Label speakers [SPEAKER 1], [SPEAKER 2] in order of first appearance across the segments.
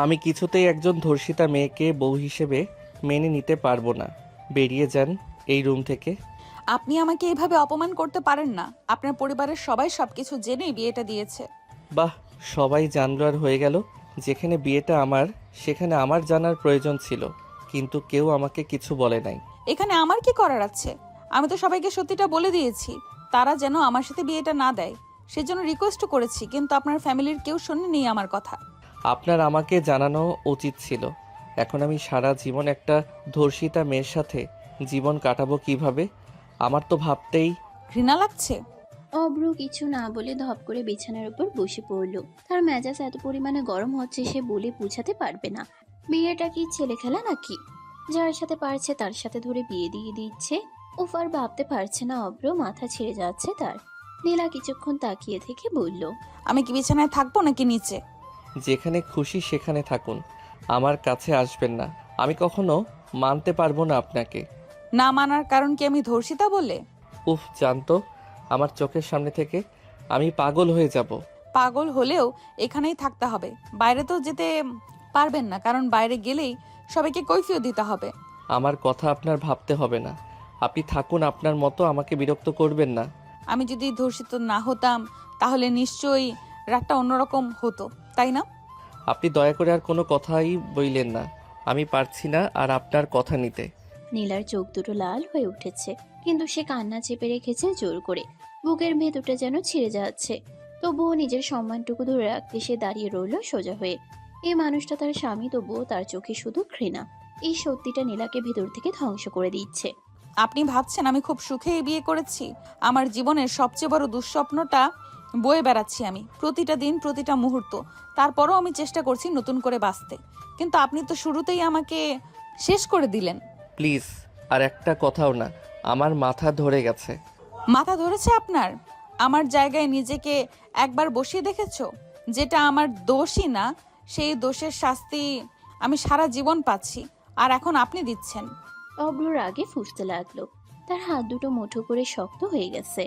[SPEAKER 1] আমি কিছুতেই একজন ধর্ষিতা মেয়েকে বউ হিসেবে মেনে নিতে পারবো না। বেরিয়ে যান এই রুম থেকে।
[SPEAKER 2] আপনি আমাকে এইভাবে অপমান করতে পারেন না। আপনার পরিবারের সবাই সবকিছু জেনেই বিয়েটা দিয়েছে।
[SPEAKER 1] বাহ, সবাই জানলো আর হয়ে গেল। যেখানে বিয়েটা আমার, সেখানে আমার জানার প্রয়োজন ছিল, কিন্তু কেউ আমাকে কিছু বলে নাই।
[SPEAKER 2] এখানে আমার কি করার আছে? আমি তো সবাইকে সত্যিটা বলে দিয়েছি, তারা যেন আমার সাথে বিয়েটা না দেয়। সেজন্য রিকোয়েস্টও করেছি, কিন্তু আপনার ফ্যামিলির কেউ শোনেনি আমার কথা।
[SPEAKER 1] আপনার আমাকে জানানো উচিত ছিল। এখন আমি সারা জীবন একটা ধর্ষিতা মেয়ের সাথে জীবন কাটাবো কিভাবে? আমার তো ভাবতেই
[SPEAKER 2] ঘৃণা লাগছে।
[SPEAKER 3] অব্র কিছু না বলে ধপ করে বিছানার উপর বসে পড়ল। তার মেজাজ এত পরিমাণে গরম হচ্ছে সে বলে বুঝাতে পারবে না। বিয়েটা কি ছেলে খেলা নাকি? যার সাথে পারছে তার সাথে ধরে বিয়ে দিয়ে দিচ্ছে। উফ, আর ভাবতে পারছে না অব্র, মাথা ছিঁড়ে যাচ্ছে তার। নীলা কিছুক্ষণ তাকিয়ে থেকে বলল,
[SPEAKER 2] আমি কি বিছানায় থাকবো নাকি নিচে?
[SPEAKER 1] যেখানে খুশি সেখানে থাকুন, আমার কাছে আসবেন না। আমি কখনো মানতে পারবো না আপনাকে।
[SPEAKER 2] না মানার কারণ কি আমি ধর্ষিতা বলে?
[SPEAKER 1] উফ, জানতো আমার চোখের সামনে থেকে আমি পাগল হয়ে যাব।
[SPEAKER 2] পাগল হলেও এখানেই থাকতে হবে, বাইরে তো যেতে পারবেন না, কারণ বাইরে গেলেই সবাইকে কৈফিয়ত দিতে হবে।
[SPEAKER 1] আমার কথা আপনার ভাবতে হবে না। আপনি থাকুন আপনার মতো, আমাকে বিরক্ত করবেন না।
[SPEAKER 2] আমি যদি ধর্ষিত না হতাম তাহলে নিশ্চয়ই রাতটা অন্যরকম হতো, তাই না?
[SPEAKER 1] আপনি দয়া করে আর কোনো কথাই বইলেন না। আমি পারছি না আর আপনার কথা নিতে।
[SPEAKER 3] নীলার চোখ দুটো লাল হয়ে উঠেছে, কিন্তু সে কান্না চেপে রেখেছে জোর করে। বুকের ভেতরটা যেন ছিঁড়ে যাচ্ছে। তবুও নিজের সম্মানটুকু ধরে রাখতে সে দাঁড়িয়ে রইল সোজা হয়ে। এই মানুষটা তার স্বামী, তবুও তার চোখে শুধু ঘৃণা। এই সত্যিটা নীলাকে ভেতর থেকে ধ্বংস করে দিচ্ছে।
[SPEAKER 2] আপনি ভাবছেন আমি খুব সুখে বিয়ে করেছি? আমার জীবনের সবচেয়ে বড় দুঃস্বপ্নটা বয়ে বেড়াচ্ছি আমি, প্রতিটা দিন প্রতিটা মুহূর্ত। তারপরও আমি চেষ্টা করছি নতুন করে বাঁচতে, কিন্তু আপনি তো শুরুতেই আমাকে শেষ করে দিলেন।
[SPEAKER 1] প্লিজ, আর একটা কথাও না। আমার মাথা ধরে গেছে।
[SPEAKER 2] মাথা ধরেছে আপনার? আমার জায়গায় নিজেকে একবার বসিয়ে দেখেছো? যেটা আমার দোষই না, সেই দোষের শাস্তি আমি সারা জীবন পাচ্ছি, আর এখন আপনি দিচ্ছেন।
[SPEAKER 3] অব্রর আগে ফুঁসতে লাগলো। তার হাত দুটো মুঠো করে শক্ত হয়ে গেছে।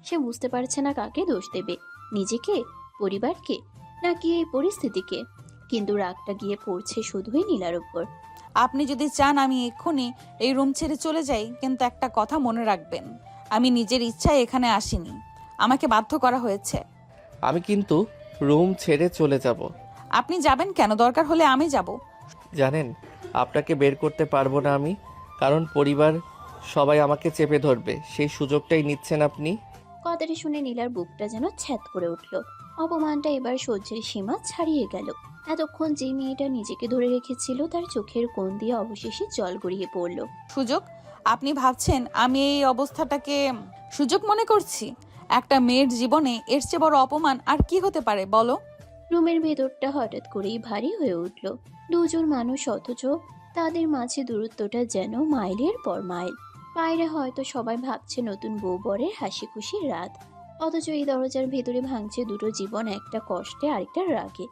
[SPEAKER 3] সে বুঝতে পারছে না কাকে দোষ দেবে, নিজেকে, পরিবারকে, নাকি এই পরিস্থিতিকে। কিন্তু রাগটা গিয়ে পড়ছে শুধুই নীলার উপর।
[SPEAKER 2] আপনি যদি চান আমি এক্ষুনি এই রুম ছেড়ে চলে যাই, কিন্তু একটা কথা মনে রাখবেন, আমি নিজের ইচ্ছায় এখানে আসিনি, আমাকে বাধ্য করা হয়েছে।
[SPEAKER 1] আমি কিন্তু রুম ছেড়ে চলে যাব।
[SPEAKER 2] আপনি যাবেন কেন? দরকার হলে আমি যাব।
[SPEAKER 1] জানেন, আপনাকে বের করতে পারবো না আমি, কারণ পরিবার সবাই আমাকে চেপে ধরবে। সেই সুযোগটাই নিচ্ছেন আপনি।
[SPEAKER 3] কথাটি শুনে নীলার বুকটা যেন ছ্যাদ করে উঠল। অপমানটা এবার সহ্যের সীমা ছাড়িয়ে গেল। এতক্ষণ যে মেয়েটা নিজেকে ধরে রেখেছিল তার চোখের কোণ দিয়ে অবশেষে জল গড়িয়ে পড়ল।
[SPEAKER 2] সুযোগ? আপনি ভাবছেন আমি এই অবস্থাটাকে সুযোগ মনে করছি? একটা মেয়ের জীবনে এর চেয়ে বড় অপমান আর কি হতে পারে বলো?
[SPEAKER 3] রুমের ভেতরটা হঠাৎ করেই ভারী হয়ে উঠল। দুজন মানুষ, অথচ তাদের মাঝে দূরত্বটা যেন মাইলের পর মাইল। বাইরে হয়তো সবাই ভাবছে নতুন বউ বরের হাসি খুশির রাত, অথচ এই দরজার ভেতরে ভাঙছে দুটো জীবন, একটা কষ্টে আরেকটা রাগে।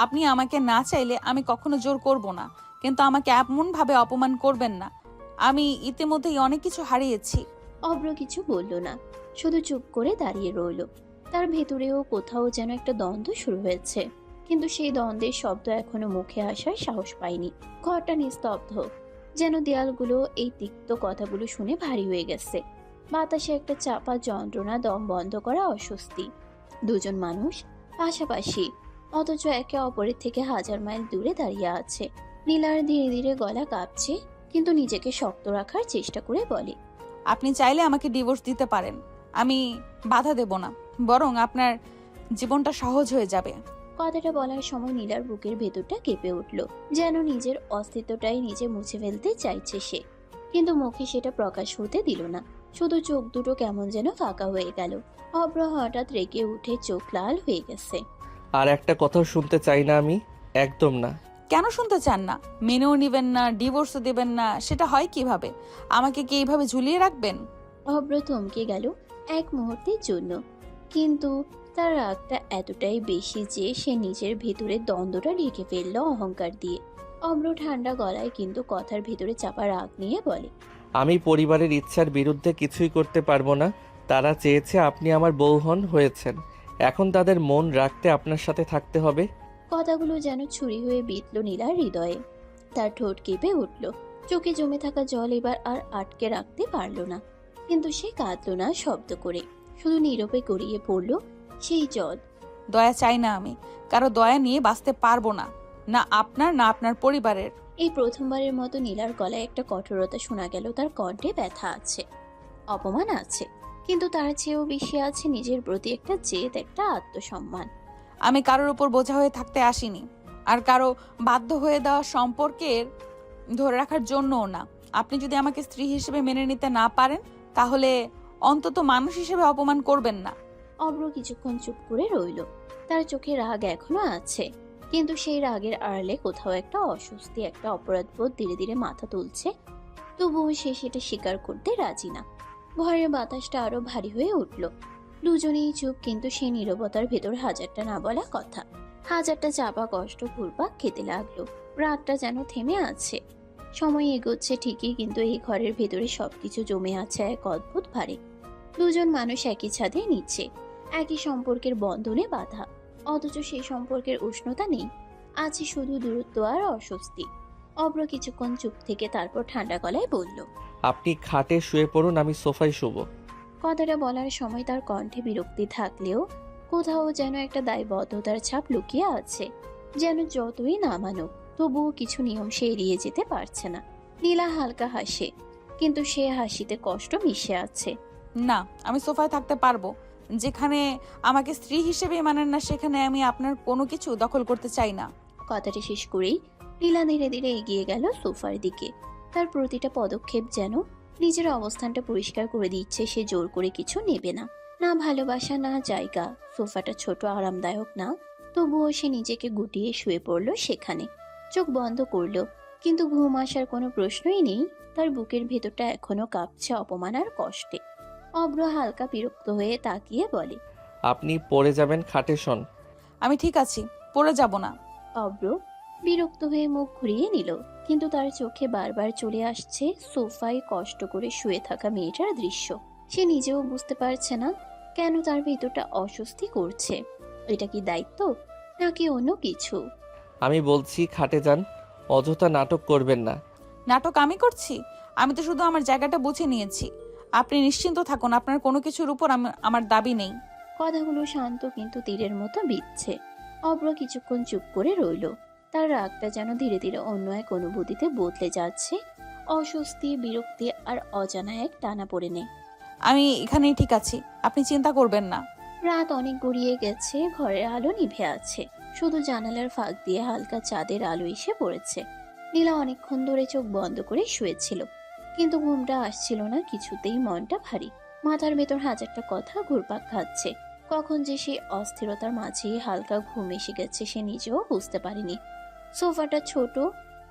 [SPEAKER 2] আপনি আমাকে না চাইলে আমি কখনো জোর করব না, কিন্তু আমাকে এমন ভাবে অপমান করবেন না। আমি ইতিমধ্যেই অনেক কিছু হারিয়েছি।
[SPEAKER 3] অব্র কিছু বলল না, শুধু চুপ করে দাঁড়িয়ে রইল। তার ভেতরেও কোথাও যেন একটা দ্বন্দ্ব শুরু হয়েছে, কিন্তু সেই দ্বন্দ্বের শব্দ এখনো মুখে আসার সাহস পায়নি। ঘরটা নিস্তব্ধ, যেন দেয়ালগুলো এই তিক্ত কথাগুলো শুনে ভারী হয়ে গেছে। বাতাসে একটা চাপা যন্ত্রণা, দম বন্ধ করা অস্বস্তি। দুজন মানুষ পাশাপাশি, অথচ একে অপরের থেকে হাজার মাইল দূরে দাঁড়িয়ে আছে। নীলার ধীরে ধীরে গলা কাঁপছে, কিন্তু নিজেকে শক্ত রাখার চেষ্টা করে বলে,
[SPEAKER 2] আপনি চাইলে আমাকে ডিভোর্স দিতে পারেন, আমি বাধা দেব না, বরং আপনার জীবনটা সহজ হয়ে যাবে।
[SPEAKER 3] কথাটা বলার সময় নীলার বুকের ভেতরটা কেঁপে উঠল, যেন নিজের অস্তিত্বটাই নিজে মুছে ফেলতে চাইছে সে। কিন্তু মুখে সেটা প্রকাশ হতে দিল না, শুধু চোখ দুটো কেমন যেন ফাঁকা হয়ে গেল। অব্র হঠাৎ রেগে উঠে চোখ লাল হয়ে গেছে।
[SPEAKER 1] আর একটা কথাও শুনতে চাই না আমি, একদম না।
[SPEAKER 2] কেন শুনতে চান না? মেনেও নিবেন না, ডিভোর্সও দেবেন না, সেটা হয় কিভাবে? আমাকে কি এইভাবে ঝুলিয়ে রাখবেন?
[SPEAKER 3] অব্র থমকে গেল এক মুহূর্তের জন্য, কিন্তু তার রাগটা এতটাই বেশি যে সে নিজের ভেতরে দ্বন্দ্বটা ঢেকে ফেলল অহংকার দিয়ে। অব্র ঠান্ডা গলায় কিন্তু কথার ভেতরে চাপা রাগ নিয়ে বলে,
[SPEAKER 1] আমি পরিবারের ইচ্ছার বিরুদ্ধে কিছুই করতে পারবো না। তারা চেয়েছে আপনি আমার বউ হয়েছেন। এখন তাদের মন রাখতে আপনার সাথে থাকতে হবে।
[SPEAKER 3] কথাগুলো যেন ছুরি হয়ে বিঁধল নীলার হৃদয়ে। তার ঠোঁট কেঁপে উঠল, চোখে জমে থাকা জল এবার আর আটকে রাখতে পারল না। কিন্তু সে কাঁদল না শব্দ করে, শুধু নীরবে গড়িয়ে পড়ল সেই জল।
[SPEAKER 2] দয়া চাই না আমি, কারো দয়া নিয়ে বাঁচতে পারবো না, না আপনার না আপনার পরিবারের।
[SPEAKER 3] এই প্রথমবারের মতো নীলার গলায় একটা কঠোরতা শোনা গেল। তার কণ্ঠে ব্যথা আছে, অপমান আছে, কিন্তু তার চেয়েও বেশি আছে নিজের প্রতি একটা জেদ, একটা আত্মসম্মান।
[SPEAKER 2] আমি কারোর উপর বোঝা হয়ে থাকতে আসিনি, আর কারো বাধ্য হয়ে দেওয়া সম্পর্কের ধরে রাখার জন্যও না। আপনি যদি আমাকে স্ত্রী হিসেবে মেনে নিতে না পারেন, তাহলে অন্তত মানুষ হিসেবে অপমান করবেন না।
[SPEAKER 3] অব্র কিছুক্ষণ চুপ করে রইল। তার চোখে রাগ এখনো আছে, কিন্তু সেই রাগের আড়ালে কোথাও একটা অস্বস্তি, একটা অপরাধবোধ ধীরে ধীরে মাথা তুলছে। তবুও সে সেটা স্বীকার করতে রাজি না। ঘরের বাতাসটা আরো ভারী হয়ে উঠল। দুজনেই চুপ, কিন্তু সেই নীরবতার ভেতর হাজারটা না বলা কথা, হাজারটা চাপা কষ্ট ঘুরপাক খেতে লাগলো। রাতটা যেন থেমে আছে, সময় এগোচ্ছে ঠিকই, কিন্তু এই ঘরের ভেতরে সবকিছু জমে আছে এক অদ্ভুত ভারে। দুজন মানুষ একই ছাদে নিচে, একই সম্পর্কের বন্ধনে বাঁধা, অথচ সেই সম্পর্কের উষ্ণতা নেই, আছে শুধু দূরত্ব আর অস্বস্তি। অব্র কিছুক্ষণ চুপ থেকে তারপর ঠান্ডা গলায় বলল,
[SPEAKER 1] আপনি খাটে শুয়ে পড়ুন, আমি সোফায় শুব।
[SPEAKER 3] কথাটা বলার সময় তার কণ্ঠে বিরক্তি থাকলেও কোথাও যেন একটা দায়বদ্ধতার ছাপ লুকিয়ে আছে, যেন যতই না মানুক তবুও কিছু নিয়ম সে এড়িয়ে যেতে পারছে না। নীলা হালকা হাসে, কিন্তু সে হাসিতে কষ্ট মিশে আছে।
[SPEAKER 2] না, আমি সোফায় থাকতে পারবো। যেখানে আমাকে স্ত্রী হিসেবে মানেন না, সেখানে আমি আপনার কোনো কিছু দখল করতে চাই না।
[SPEAKER 3] কথাটি শেষ করেই নীলা ধীরে ধীরে এগিয়ে গেল সোফার দিকে। তার প্রতিটা পদক্ষেপ যেন নিজের অবস্থানটা পরিষ্কার করে দিচ্ছে। সে জোর করে কিছু নেবে না, না ভালোবাসা না জায়গা। সোফাটা ছোট আরামদায়ক না, তবুও সে নিজেকে গুটিয়ে শুয়ে পড়ল সেখানে। চোখ বন্ধ করলো, কিন্তু ঘুম আসার কোনো প্রশ্নই নেই। তার বুকের ভেতরটা এখনো কাঁপছে অপমান আর কষ্টে। অব্র হালকা বিরক্ত হয়ে তাকিয়ে বলে,
[SPEAKER 1] আপনি পড়ে যাবেন, খাটে শোন।
[SPEAKER 2] আমি ঠিক আছি, পড়ে যাব না।
[SPEAKER 3] অব্র বিরক্ত হয়ে মুখ ঘুরিয়ে নিল, কিন্তু তার চোখে বারবার চলে আসছে সোফায় কষ্ট করে শুয়ে থাকা মেয়েটার দৃশ্য। সে নিজেও বুঝতে পারছে না কেন তার ভেতরটা অস্বস্তি করছে। এটা কি দায়িত্ব নাকি অন্য কিছু?
[SPEAKER 1] আমি বলছি খাটে যান, অযথা নাটক করবেন না।
[SPEAKER 2] নাটক আমি করছি? আমি তো শুধু আমার জায়গাটা বুঝে নিয়েছি। আপনি নিশ্চিন্ত থাকুন, আপনার কোনো কিছুর উপর আমার দাবি নেই।
[SPEAKER 3] কথাগুলো শান্ত কিন্তু তীরের মতো বিচ্ছে। অব্র কিছুক্ষণ চুপ করে রইল। তার রাগটা যেন ধীরে ধীরে অন্য এক অনুভূতিতে বদলে যাচ্ছে, অস্বস্তি, বিরক্তি আর অজানা এক টানা পড়ে নেই।
[SPEAKER 2] আমি এখানেই ঠিক আছি, আপনি চিন্তা করবেন না।
[SPEAKER 3] রাত অনেক গড়িয়ে গেছে, ঘরের আলো নিভে আছে, শুধু জানালার ফাঁক দিয়ে হালকা চাঁদের আলো এসে পড়েছে। নীলা অনেকক্ষণ ধরে চোখ বন্ধ করে শুয়েছিল, কিন্তু ঘুমটা আসছিল না কিছুতেই। মনটা ভারী, মাথার ভেতর হাজারটা কথা ঘুরপাক খাচ্ছে। কখন যে সে অস্থিরতার মাঝেই হালকা ঘুম এসে গেছে সে নিজেও বুঝতে পারেনি। সোফাটা ছোট,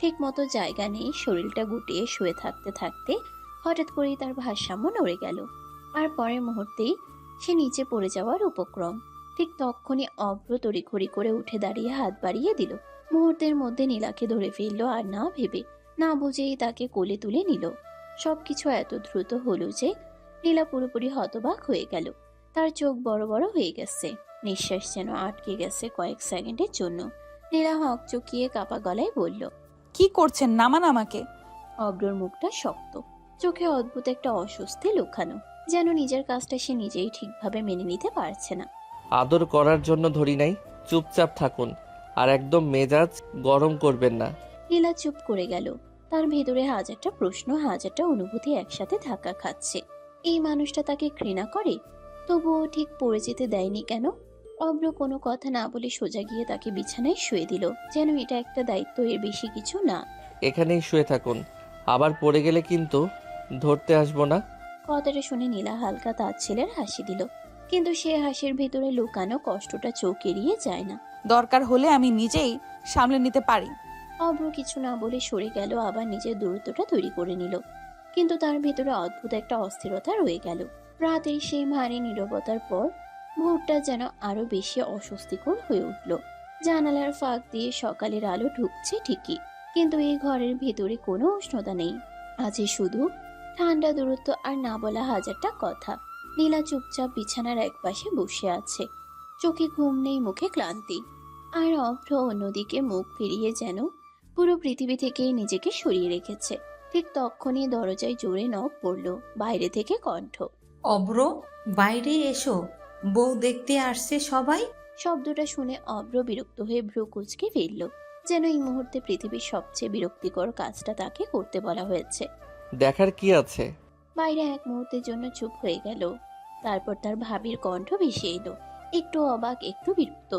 [SPEAKER 3] ঠিক মতো জায়গা নেই। শরীরটা গুটিয়ে শুয়ে থাকতে থাকতে হঠাৎ করেই তার ভারসাম্য নড়ে গেল, আর পরের মুহূর্তেই সে নিচে পড়ে যাওয়ার উপক্রম। ঠিক তক্ষুনি অভ্র তড়িঘড়ি করে উঠে দাঁড়িয়ে হাত বাড়িয়ে দিল। মুহূর্তের মধ্যে নীলাকে ধরে ফেললো, আর না ভেবে না বুঝেই তাকে কোলে তুলে নিল। সবকিছু এত দ্রুত হলো যে নীলা পুরোপুরি হতবাক হয়ে গেল। তার চোখ বড় বড় হয়ে গেছে, নিঃশ্বাস যেন আটকে গেছে কয়েক সেকেন্ডের জন্য। নীলা হকচকিয়ে কাপা গলায় বলল,
[SPEAKER 2] কি করছেন? নামান আমাকে।
[SPEAKER 3] অব্রর মুখটা শক্ত, চোখে অদ্ভুত একটা অস্বস্তি লুকানো, যেন নিজের কাজটা সে নিজেই ঠিকভাবে মেনে নিতে পারছে না।
[SPEAKER 1] আদর করার জন্য ধরি নাই, চুপচাপ থাকুন, আর একদম মেজাজ গরম করবেন না।
[SPEAKER 3] নীলা চুপ করে গেল। তার ভেতরে হাজারটা প্রশ্ন, হাজারটা অনুভূতি একসাথে ধাক্কা খাচ্ছে। এই মানুষটা তাকে ঘৃণা করে, তবুও ঠিক পড়ে যেতে দেয়নি কেন? অব্র কোনো কথা না বলে সোজা গিয়ে তাকে বিছানায় শুয়ে দিল, যেন এটা একটা দায়িত্ব, এর বেশি কিছু না।
[SPEAKER 1] এখানেই শুয়ে থাকুন, আবার পড়ে গেলে কিন্তু ধরতে আসবো না।
[SPEAKER 3] কথাটা শুনে নীলা হালকা তাচ্ছিলের হাসি দিল, কিন্তু সে হাসির ভেতরে লুকানো কষ্টটা চোখ এড়িয়ে যায় না।
[SPEAKER 2] দরকার হলে আমি নিজেই সামলে নিতে পারি।
[SPEAKER 3] অব্র কিছু না বলে সরে গেল, আবার নিজের দূরত্বটা তৈরি করে নিল, কিন্তু তার ভেতরে অদ্ভুত একটা অস্থিরতা রয়ে গেল। রাতের সেই ভারী নীরবতার পর মুহূর্তটা যেন আরো বেশি অস্বস্তিকর হয়ে উঠল। জানালার ফাঁক দিয়ে সকালের আলো ঢুকছে ঠিকই, কিন্তু এই ঘরের ভেতরে কোনো উষ্ণতা নেই। আছে শুধু ঠান্ডা, দূরত্ব আর না বলা হাজারটা কথা। নীলা চুপচাপ বিছানার একপাশে বসে আছে, চোখে ঘুম নেই, মুখে ক্লান্তি। আর অভ্র অন্যদিকে মুখ ফিরিয়ে যেন পুরো পৃথিবী থেকেই নিজেকে সরিয়ে রেখেছে। ঠিক তখনই দরজায় জোরে নখ পড়ল, বাইরে থেকে কণ্ঠ।
[SPEAKER 4] অব্র, বাইরে এসো, বউ দেখতে আসছে সবাই।
[SPEAKER 3] শব্দটা শুনে অভ্র বিরক্ত হয়ে ভ্রু কুঁচকে ফিরল, যেন এই মুহূর্তে পৃথিবীর সবচেয়ে বিরক্তিকর কাজটা তাকে করতে বলা হয়েছে।
[SPEAKER 1] দেখার কি আছে?
[SPEAKER 3] বাইরে এক মুহূর্তের জন্য চুপ হয়ে গেল, তারপর তার ভাবির কণ্ঠ ভেসে এলো, একটু অবাক একটু বিরক্ত।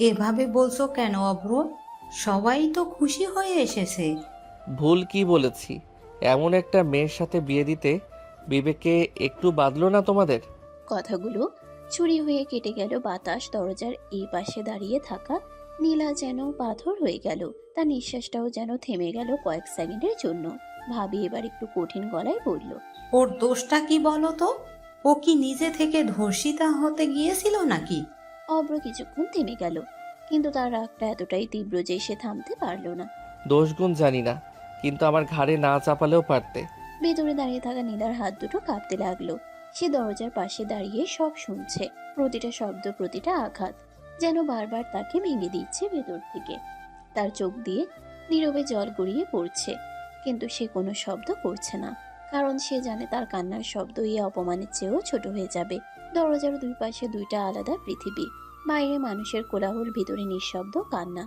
[SPEAKER 4] এভাবে বলছো কেন অব্র? সবাই তো খুশি হয়ে এসেছে।
[SPEAKER 1] ভুল কি বলেছি? এমন একটা মেয়ের সাথে বিয়ে দিতে বিবেকে একটু বাঁধলো না তোমাদের?
[SPEAKER 3] কথাগুলো ছুরি হয়ে কেটে গেল বাতাস। দরজার এই পাশে দাঁড়িয়ে থাকা নীলা যেন পাথর হয়ে গেল, তার নিঃশ্বাসটাও যেন থেমে গেল কয়েক সেকেন্ডের জন্য। ভাবি এবার একটু কঠিন গলায় বলল,
[SPEAKER 4] ওর দোষটা কি বলো তো? ও কি নিজে থেকে ধর্ষিতা হতে গিয়েছিল নাকি?
[SPEAKER 3] অব্র কিছুক্ষণ থেমে গেল, কিন্তু তার রাগটা এতটাই তীব্র যে সে থামতে পারল না।
[SPEAKER 1] দোষগুণ জানি না, কিন্তু আমার ঘাড়ে না চাপালেও পারতে।
[SPEAKER 3] ভেতরে দাঁড়িয়ে থাকা নীলার হাত দুটো কাঁপতে লাগলো। সে দরজার পাশে দাঁড়িয়ে সব শুনছে, প্রতিটা শব্দ, প্রতিটা আঘাত যেন বারবার তাকে ভেঙে দিচ্ছে ভেতর থেকে। তার চোখ দিয়ে নীরবে জল গড়িয়ে পড়ছে, কিন্তু সে কোনো শব্দ করছে না, কারণ সে জানে তার কান্নার শব্দ এই অপমানের চেয়েও ছোট হয়ে যাবে। দরজার দুই পাশে দুইটা আলাদা পৃথিবী, বাইরে মানুষের কোলাহল, ভিতরে নিঃশব্দ কান্না।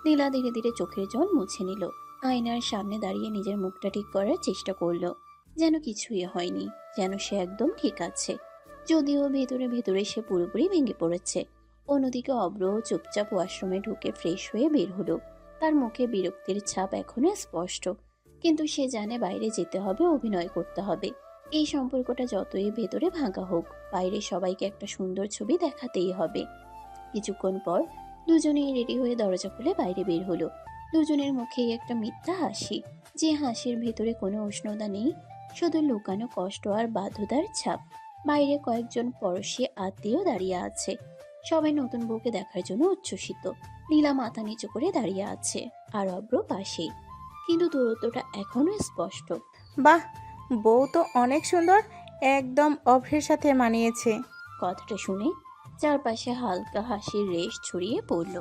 [SPEAKER 3] নীলা ধীরে ধীরে চোখের জল মুছে নিল, আয়নার সামনে দাঁড়িয়ে নিজের মুখটা ঠিক করার চেষ্টা করলো, যেন কিছুই হয়নি, যেন সে একদম ঠিক আছে, যদিও ভেতরে ভেতরে সে পুরোপুরি ভেঙে পড়েছে। অন্যদিকে অব্র চুপচাপ ওয়াশরুমে ঢুকে ফ্রেশ হয়ে বের হলো। তার মুখে বিরক্তির ছাপ এখনো স্পষ্ট, কিন্তু সে জানে বাইরে যেতে হবে, অভিনয় করতে হবে। এই সম্পর্কটা যতই ভেতরে ভাঙা হোক, বাইরে সবাইকে একটা সুন্দর ছবি দেখাতেই হবে। কিছুক্ষণ পর দুজনেই রেডি হয়ে দরজা খুলে বাইরে বের হলো। দুজনের মুখেই একটা মিথ্যা হাসি, যে হাসির ভেতরে কোনো উষ্ণতা নেই, শুধু লুকানো কষ্ট আর বাধ্যতার ছাপ। বাইরে কয়েকজন পড়শি আত্মীয় দাঁড়িয়ে আছে, সবাই নতুন বউকে দেখার জন্য উচ্ছ্বসিত। নীলা মাথা নিচু করে দাঁড়িয়ে আছে, আর অব্র পাশেই, কিন্তু দূরত্বটা এখনো স্পষ্ট।
[SPEAKER 5] বাহ, বউ তো অনেক সুন্দর, একদম অভ্রের সাথে মানিয়েছে।
[SPEAKER 3] কথাটা শুনে চারপাশে হালকা হাসির রেশ ছড়িয়ে পড়ল,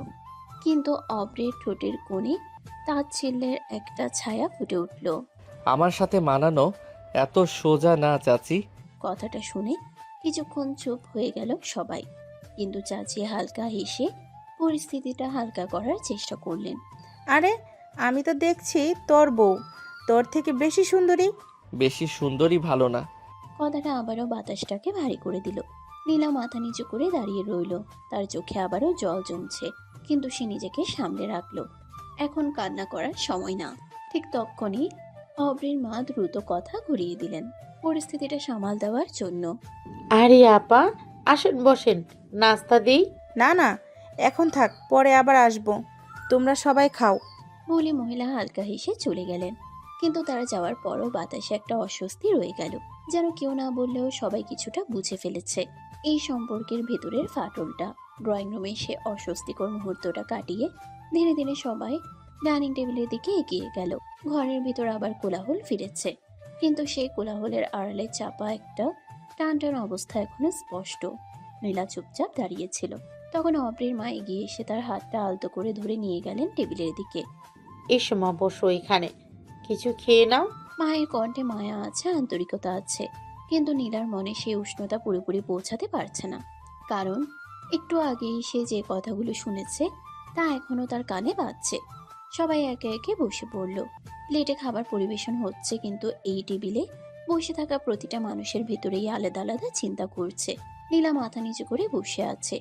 [SPEAKER 3] কিন্তু অব্রের ঠোঁটের কোণে তাচ্ছিল্যের একটা ছায়া ফুটে উঠল।
[SPEAKER 1] আমার সাথে মানানো এত সোজা না চাচি।
[SPEAKER 3] কথাটা শুনে কিছুক্ষণ চুপ হয়ে গেল সবাই, কিন্তু চাচি হালকা হেসে পরিস্থিতিটা হালকা করার চেষ্টা করলেন।
[SPEAKER 5] আরে, আমি তো দেখছি তোর বউ তোর থেকে বেশি সুন্দরী।
[SPEAKER 1] বেশি সুন্দরী ভালো না।
[SPEAKER 3] কথাটা আবারও বাতাসটাকে ভারী করে দিল। নীলা মাথা নিচু করে দাঁড়িয়ে রইল, তার চোখে আবারও জল জমছে, কিন্তু সে নিজেকে সামলে রাখলো। এখন কান্না করার সময় না। ঠিক তখনই অব্রের মা দ্রুত কথা ঘুরিয়ে দিলেন পরিস্থিতিটা সামাল দেওয়ার জন্য।
[SPEAKER 6] আরে আপা, আসেন বসেন, নাস্তা দিই।
[SPEAKER 5] না না, এখন থাক, পরে আবার আসবো, তোমরা সবাই খাও।
[SPEAKER 3] বলে মহিলা হালকা হেসে চলে গেলেন, কিন্তু তারা যাওয়ার পরও বাতাসে একটা অস্বস্তি রয়ে গেল, যেন কেউ না বললেও সবাই কিছুটা বুঝে ফেলেছে এই সম্পর্কের ভেতরের ফাটলটা। ড্রয়িং রুমে সে অস্বস্তিকর মুহূর্তটা কাটিয়ে ধীরে ধীরে সবাই ডাইনিং টেবিলের দিকে এগিয়ে গেল। ঘরের ভিতর আবার কোলাহল ফিরেছে, কিন্তু সেই কোলাহলের আড়ালে চাপা একটা টান টান অবস্থা এখনো স্পষ্ট। নীলা চুপচাপ দাঁড়িয়েছিল। তখন অব্রের মা এগিয়ে এসে তার হাতটা আলতো করে ধরে নিয়ে গেলেন টেবিলের দিকে।
[SPEAKER 6] এসো মা, বসো এখানে, কিছু খেয়ে নাও।
[SPEAKER 3] মায়ের কণ্ঠে মায়া আছে, আন্তরিকতা আছে, কিন্তু নীলার মনে সেই উষ্ণতা পুরোপুরি পৌঁছাতে পারছে না, কারণ একটু আগেই সে যে কথাগুলো শুনেছে তা এখনো তার কানে বাজছে। সবাই একে একে বসে পড়ল। প্লেটে খাবার পরিবেশন হচ্ছে, কিন্তু এই টেবিলে বসে থাকা প্রতিটা মানুষের ভেতরেই আলাদা আলাদা চিন্তা করছে। নীলা মাথা নিচু করে বসে আছে,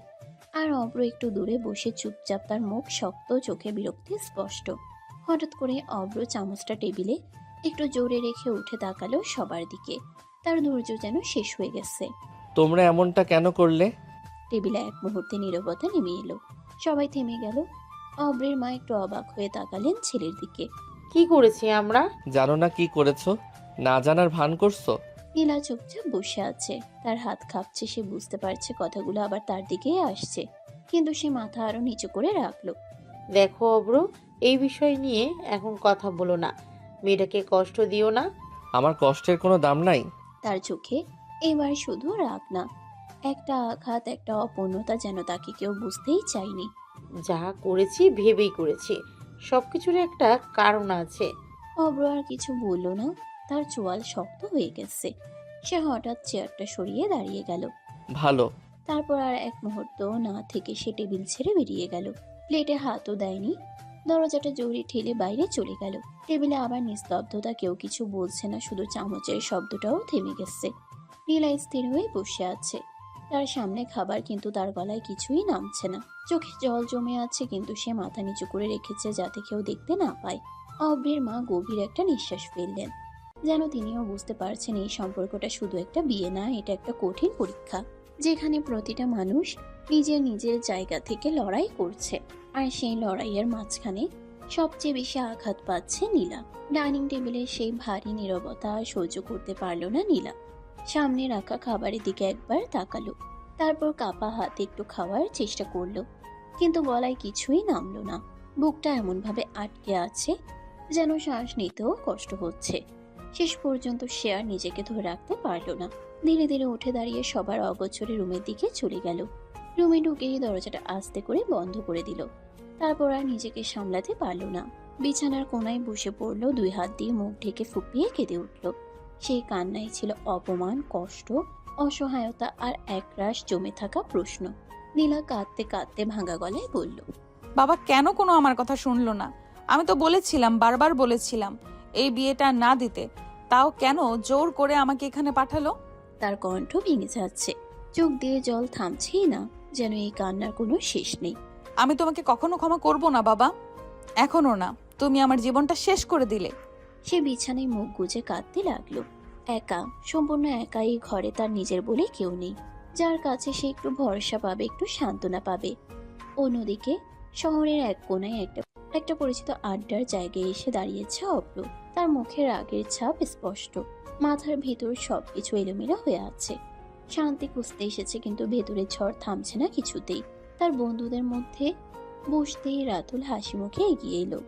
[SPEAKER 3] আর অব্র একটু দূরে বসে চুপচাপ, তার মুখ শক্ত, চোখে বিরক্তি স্পষ্ট। হঠাৎ করে অব্র চামচটা টেবিলে একটু জোরে রেখে উঠে তাকালো সবার দিকে। তার ধৈর্য যেন শেষ হয়ে গেছে।
[SPEAKER 1] তোমরা এমনটা কেন করলে?
[SPEAKER 3] টেবিলে এক মুহূর্তে নীরবতা নেমে এলো, সবাই থেমে গেল। অব্রের মা একটু অবাক হয়ে তাকালেন ছেলের দিকে।
[SPEAKER 6] কি করেছি আমরা?
[SPEAKER 1] জানো না কি করেছো? না জানার ভান করছো?
[SPEAKER 3] নীলা চুপচাপ বসে আছে, তার হাত কাঁপছে, সে বুঝতে পারছে কথাগুলো আবার তার দিকেই আসছে, কিন্তু সে মাথা আরো নিচু করে রাখলো।
[SPEAKER 6] দেখো অব্র, এই বিষয় নিয়ে এখন কথা বলো না, মেয়েটাকে কষ্ট দিও না।
[SPEAKER 1] আমার কষ্টের কোনো দাম নাই?
[SPEAKER 3] তার চোখে এবার শুধু রাগ না, একটা আঘাত, একটা অপূর্ণতা, যেন তাকে কেউ বুঝতেই চায়নি।
[SPEAKER 6] যা করেছি ভেবেই করেছি, সব কিছুর একটা কারণ আছে।
[SPEAKER 3] অব্র আর কিছু বলল না। তার চোয়াল শক্ত হয়ে গেছে। সে হঠাৎ চেয়ারটা সরিয়ে দাঁড়িয়ে গেল।
[SPEAKER 1] ভালো।
[SPEAKER 3] তারপর আর এক মুহূর্ত না থেকে সে টেবিল ছেড়ে বেরিয়ে গেল। প্লেটে হাতও দেয়নি, দরজাটা জোরে ঠেলে বাইরে চলে গেল। টেবিলে আবার নিস্তব্ধতা, কেউ কিছু বলছে না, শুধু চামচের শব্দটাও থেমে গেছে। নীলা স্থির হয়ে বসে আছে। তার সামনে খাবার, কিন্তু তার গলায় কিছুই নামছে না। চোখে জল জমে আছে, কিন্তু সে মাথা নিচু করে রেখেছে যাতে কেউ দেখতে না পায়। অভ্রের মা গভীর একটা নিঃশ্বাস ফেললেন, যেন তিনিও বুঝতে পারছেন এই সম্পর্কটা শুধু একটা বিয়ে না, এটা একটা কঠিন পরীক্ষা, যেখানে প্রতিটা মানুষ নিজের নিজের জায়গা থেকে লড়াই করছে। আর সেই লড়াইয়ের মাঝখানে সবচেয়ে বেশি আঘাত পাচ্ছে নীলা। ডাইনিং টেবিলে সেই ভারী নীরবতা আর সহ্য করতে পারল না নীলা। সামনে রাখা খাবারের দিকে একবার তাকালো, তারপর কাপা হাতে একটু খাওয়ার চেষ্টা করলো, কিন্তু গলায় কিছুই নামলো না। বুকটা এমনভাবে আটকে আছে যেন শ্বাস নিতেও কষ্ট হচ্ছে। শেষ পর্যন্ত সে আর নিজেকে ধরে রাখতে পারলো না। ধীরে ধীরে উঠে দাঁড়িয়ে সবার অগোচরে রুমের দিকে চলে গেল। রুমে ঢুকেই দরজাটা আস্তে করে বন্ধ করে দিল। তারপর আর নিজেকে সামলাতে পারল না। বিছানার কোনায় বসে পড়ল, দুই হাত দিয়ে মুখ ঢেকে ফুপিয়ে কেঁদে উঠল। সেই কান্নায় ছিল অপমান, কষ্ট, অসহায়তা আর একরাশ জমে থাকা প্রশ্ন। নীলা কাঁদতে কাঁদতে ভাঙা গলায় বলল,
[SPEAKER 2] বাবা কেন কোনো আমার কথা শুনলো না? আমি তো বলেছিলাম, বারবার বলেছিলাম এই বিয়েটা না দিতে, তাও কেন জোর করে আমাকে এখানে পাঠালো?
[SPEAKER 3] তার কণ্ঠ ভেঙে যাচ্ছে, চোখ দিয়ে জল থামছেই না, যেন এই কান্নার কোনো শেষ নেই।
[SPEAKER 2] আমি তোমাকে কখনো ক্ষমা করব না বাবা, এখনো না। তুমি আমার জীবনটা শেষ করে দিলে।
[SPEAKER 3] সে বিছানায় মুখ গুজে কাঁদতে লাগলো। একা, সম্পূর্ণ একা এই ঘরে তার নিজের বলে কেউ নেই, যার কাছে সে একটু ভরসা পাবে, একটু সান্ত্বনা পাবে। অন্যদিকে শহরের এক কোনায় একটা পরিচিত আড্ডার জায়গায় এসে দাঁড়িয়েছে অব্র। তার মুখে রাগের ছাপ স্পষ্ট, মাথার ভেতর সবকিছু এলোমেলো হয়ে আছে। শান্তি খুঁজতে এসেছে, কিন্তু ভেতরের ঝড় থামছে না কিছুতেই। তার বন্ধুদের মধ্যে বসতেই রাতুল হাসি মুখে এগিয়ে এলো।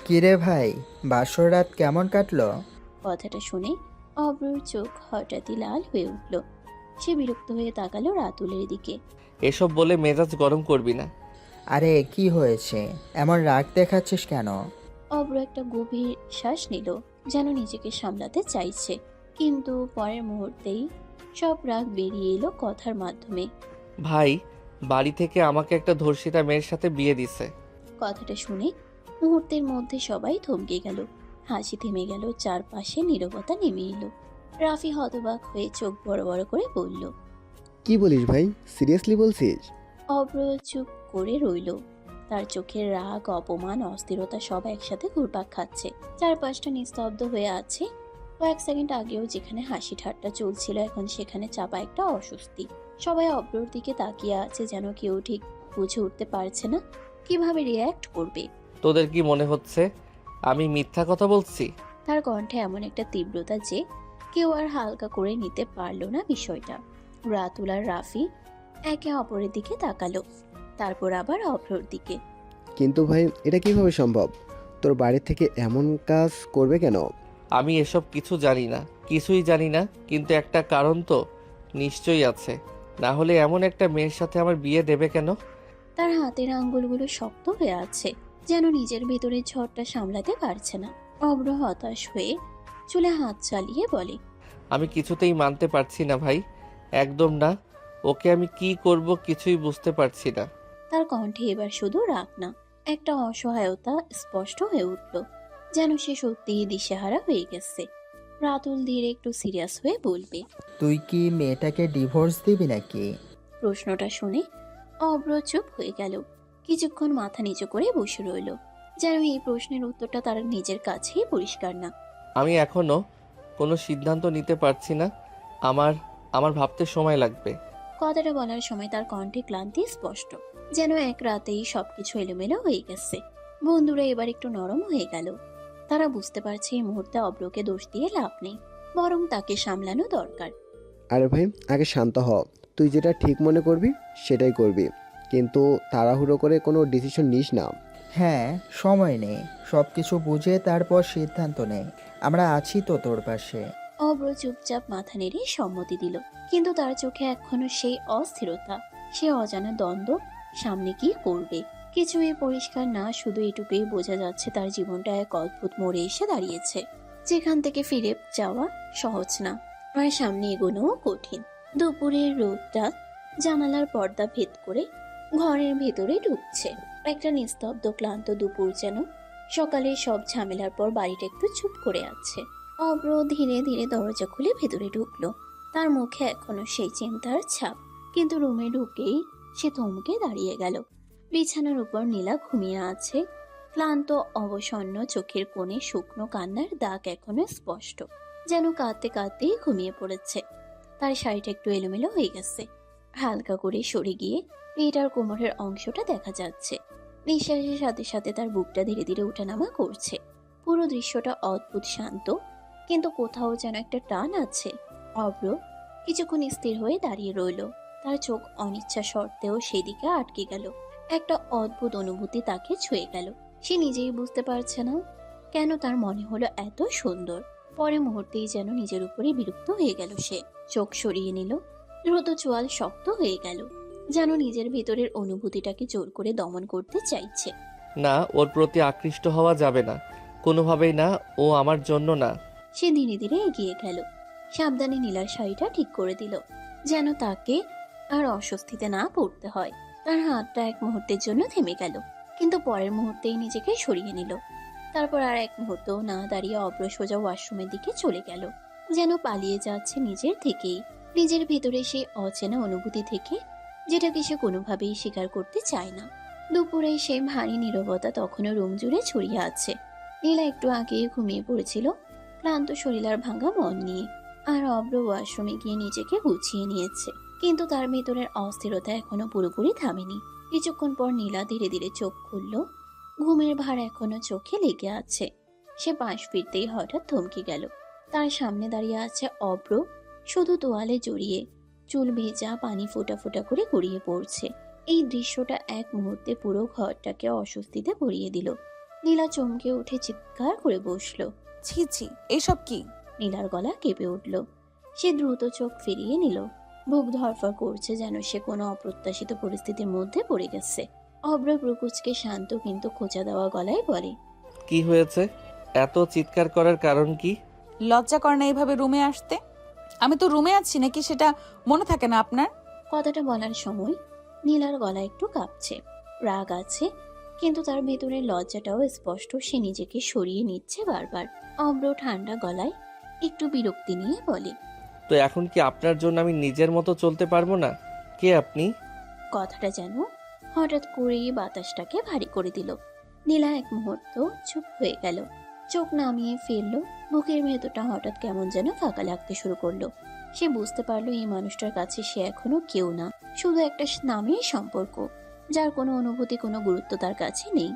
[SPEAKER 7] কিরে ভাই, বাসর রাত কেমন কাটলো?
[SPEAKER 3] কথাটা শুনে অব্রর চোখ হঠাৎই লাল হয়ে উঠল। সে বিরক্ত হয়ে তাকালো রাতুলের দিকে।
[SPEAKER 1] এসব বলে মেজাজ গরম করবি না।
[SPEAKER 7] আরে কি হয়েছে, এমন রাগ দেখাচ্ছিস কেন?
[SPEAKER 3] অব্র একটা গভীর শ্বাস নিল, যেন নিজেকে সামলাতে চাইছে, কিন্তু পরের মুহূর্তেই সব রাগ বেরিয়ে এলো কথার মাধ্যমে।
[SPEAKER 1] ভাই বাড়ি থেকে আমাকে একটা ধর্ষিতা মেয়ের সাথে বিয়ে দিছে।
[SPEAKER 3] কথাটা শুনে মুহূর্তের মধ্যে সবাই থমকে গেল, হাসি থেমে গেল, চারপাশে নীরবতা নেমে এলো। রাফি হতবাক হয়ে চোখ বড় বড় করে বলল,
[SPEAKER 8] কি বলিস ভাই, সিরিয়াসলি বলছিস?
[SPEAKER 3] অব্র চুপ করে রইল। তার চোখের রাগ, অপমান, অস্থিরতা সব একসাথে ঘুরপাক খাচ্ছে। চারপাশটা নিস্তব্ধ হয়ে আছে। কয়েক সেকেন্ড আগেও যেখানে হাসি ঠাট্টা চলছিল, এখন সেখানে চাপা একটা অস্বস্তি। সবাই অব্রর দিকে তাকিয়ে আছে, যেন কেউ ঠিক বুঝে উঠতে পারছে না কিভাবে রিয়্যাক্ট করবে।
[SPEAKER 1] তোদের কি মনে হচ্ছে আমি মিথ্যা কথা বলছি?
[SPEAKER 3] তার কণ্ঠে এমন একটা তীব্রতা যে কেউ আর হালকা করে নিতে পারলো না বিষয়টা। রাতুল আর রাফি একে অপরের দিকে তাকালো, তারপর আবার অভ্রর দিকে।
[SPEAKER 8] কিন্তু ভাই, এটা কিভাবে সম্ভব? তোর বাড়ি থেকে এমন কাজ করবে কেন?
[SPEAKER 1] আমি এসব কিছু জানি না, কিছুই জানি না, কিন্তু একটা কারণ তো নিশ্চয়ই আছে, না হলে এমন একটা মেয়ের সাথে আমার বিয়ে দেবে কেন?
[SPEAKER 3] তার হাতের আঙ্গুলগুলো শক্ত হয়ে আছে, যেন নিজের ভেতরে ঝড়টা সামলাতে পারছে না। অভ্র হতাশ হয়ে চুলে হাত চালিয়ে বলে,
[SPEAKER 1] আমি কিছুতেই মানতে পারছি না ভাই, একদম না। ওকে আমি কি করব কিছুই বুঝতে পারছি না।
[SPEAKER 3] তার কণ্ঠে এবার শুধু রাগ না, একটা অসহায়তা স্পষ্ট হয়ে উঠল, যেন সে সত্যিই দিশেহারা হয়ে গেছে। রাতুল ধীরে একটু সিরিয়াস হয়ে বলবে,
[SPEAKER 7] তুই কি মেয়েটাকে ডিভোর্স দিবি নাকি?
[SPEAKER 3] প্রশ্নটা শুনে অব্র চুপ হয়ে গেল। কিছুক্ষণ মাথা নিচু করে বসে রইল, যেন এই প্রশ্নের উত্তরটা তার নিজের কাছেই পরিষ্কার না।
[SPEAKER 1] আমি এখনো কোনো সিদ্ধান্ত নিতে পারছি না, আমার ভাবতে সময় লাগবে।
[SPEAKER 3] কথাটা বলার সময় তার কণ্ঠে ক্লান্তি স্পষ্ট, যেন এক রাতেই সবকিছু এলোমেলো হয়ে গেছে। বন্ধুরা এবার একটু নরম হয়ে গেল। তারা বুঝতে পারছে এই মুহূর্তে অব্রকে দোষ দিয়ে লাভ নেই, বরং তাকে সামলানো দরকার।
[SPEAKER 8] আরে ভাই, আগে শান্ত হ। তুই যেটা ঠিক মনে করবি সেটাই করবি, কিন্তু তাড়াহুড়ো করে কোনো ডিসিশন নিস না।
[SPEAKER 7] হ্যাঁ, সময় নেই, সব কিছু বুঝে তারপর সিদ্ধান্ত নে। আমরা আছি তো তোর পাশে।
[SPEAKER 3] অব্র চুপচাপ মাথা নেড়ে সম্মতি দিল, কিন্তু তার চোখে এখনো সেই অস্থিরতা, সে অজানা দ্বন্দ্ব। সামনে কি করবে? কিছুই পরিষ্কার না, শুধু এটুকুই বোঝা যাচ্ছে তার জীবনটা এক অদ্ভুত মোড়ে এসে দাঁড়িয়েছে, যেখান থেকে ফিরে যাওয়া সহজ না, আর সামনে এগোনোও কঠিন। দুপুরের রোদটা জানালার পর্দা ভেদ করে ঘরের ভেতরে ঢুকছে। একটা নিস্তব্ধ ক্লান্ত দুপুর যেন সকালের সব ঝামেলার পর বাড়িটা একটু চুপ করে আছে। অব্র ধীরে ধীরে দরজা খুলে ভেতরে ঢুকলো। তার মুখে এখনো সেই চিন্তার ছাপ, কিন্তু রুমে ঢুকেই সে থমকে দাঁড়িয়ে গেল। বিছানার উপর নীলা ঘুমিয়ে আছে, ক্লান্ত অবসন্ন চোখের কোণে শুকনো কান্নার দাগ এখনো স্পষ্ট, যেন কাঁদতে কাঁদতেই ঘুমিয়ে পড়েছে। তার শাড়িটা একটু এলোমেলো হয়ে গেছে, হালকা করে সরে গিয়ে মেয়েটার কোমরের অংশটা দেখা যাচ্ছে। নিঃশ্বাসের সাথে সাথে তার বুকটা ধীরে ধীরে ওঠানামা করছে। পুরো দৃশ্যটা অদ্ভুত শান্ত, কিন্তু কোথাও যেন একটা টান আছে। অব্র কিছুক্ষণ স্থির হয়ে দাঁড়িয়ে রইল, তার চোখ অনিচ্ছা সত্ত্বেও সেদিকে আটকে গেল। একটা অদ্ভুত অনুভূতি তাকে ছুঁয়ে গেল। সে নিজেই বুঝতে পারছে না কেন তার মনে হলো এত সুন্দর। পরে মুহূর্তেই যেন নিজের উপরে বিরক্ত হয়ে গেল। সে চোখ সরিয়ে নিল, দ্রুত চোয়াল শক্ত হয়ে গেল, যেন নিজের ভেতরের অনুভূতিটাকে জোর করে দমন করতে চাইছে।
[SPEAKER 1] না, ওর প্রতি আকৃষ্ট হওয়া যাবে না, কোনোভাবেই না, ও আমার জন্য না।
[SPEAKER 3] সে ধীরে ধীরে এগিয়ে গেল, সাবধানে নীলার শাড়িটা ঠিক করে দিল, যেন তাকে আর অস্বস্তিতে না পড়তে হয়। তার হাতটা এক মুহূর্তের জন্য থেমে গেল, কিন্তু পরের মুহূর্তেই নিজেকে সরিয়ে নিল। তারপর আর এক মুহূর্তও না দাঁড়িয়ে অব্র সোজা ওয়াশরুমের দিকে চলে গেল, যেন পালিয়ে যাচ্ছে নিজের থেকেই, নিজের ভেতরে সেই অচেনা অনুভূতি থেকে, যেটাকে সে কোনোভাবেই স্বীকার করতে চায় না। দুপুরে সেই ভারী নীরবতা তখনও রুম জুড়ে ছড়িয়ে আছে। নীলা একটু আগেই ঘুমিয়ে পড়েছিল, ক্লান্ত শরীর আর ভাঙা মন নিয়ে। আর অব্র ওয়াশরুমে গিয়ে নিজেকে গুছিয়ে নিয়েছে, কিন্তু তার ভেতরের অস্থিরতা এখনো পুরোপুরি থামেনি। কিছুক্ষণ পর নীলা ধীরে ধীরে চোখ খুলল, ঘুমের ভার এখনো চোখে লেগে আছে। সে পাশ ফিরতেই হঠাৎ থমকে গেল। তার সামনে দাঁড়িয়ে আছে অব্র, শুধু তোয়ালে জড়িয়ে, চুল ভেজা, পানি ফোঁটা ফোঁটা করে গড়িয়ে পড়ছে। এই দৃশ্যটা এক মুহূর্তে পুরো ঘরটাকে অস্বস্তিতে ভরিয়ে দিল। নীলা চমকে উঠে চিৎকার করে বসলো।
[SPEAKER 2] ছি ছি, এসব কি?
[SPEAKER 3] নীলার গলা কেঁপে উঠল। সে দ্রুত চোখ ফিরিয়ে নিল, বুক ধরফর করছে, যেন সে কোনো অপ্রত্যাশিত পরিস্থিতির মধ্যে পড়ে গেছে। অব্র ব্রুকুচকে শান্ত কিন্তু খোঁচা দেওয়া গলায় বলে,
[SPEAKER 1] কি হয়েছে? এত চিৎকার করার কারণ কি?
[SPEAKER 2] লজ্জা করে না এইভাবে রুমে আসতে? আমি তো রুমে আছি নাকি সেটা মনে থাকে না আপনার?
[SPEAKER 3] কথাটা বলার সময় নীলার গলা একটু কাঁপছে। রাগ আছে, কিন্তু তার ভেতরে লজ্জাটাও স্পষ্ট। সে নিজেকে সরিয়ে নিচ্ছে বারবার। অব্র ঠান্ডা গলায় একটু বিরক্তি নিয়ে বলে,
[SPEAKER 1] তো এখন কি আপনার জন্য আমি নিজের মতো চলতে পারবো না? কে আপনি?
[SPEAKER 3] কথাটা যেন হঠাৎ করেই বাতাসটাকে ভারী করে দিল। নীলা এক মুহূর্ত চুপ হয়ে গেল, চোখ নামিয়ে ফেললো। বুকের ভেতরটা হঠাৎ কেমন যেন ফাঁকা লাগতে শুরু করলো। সে বুঝতে পারলো এই মানুষটার কাছে সে এখনো কেউ না, শুধু একটা নামের সম্পর্ক, যার কোনো অনুভূতি, কোনো গুরুত্ব তার কাছে নেই।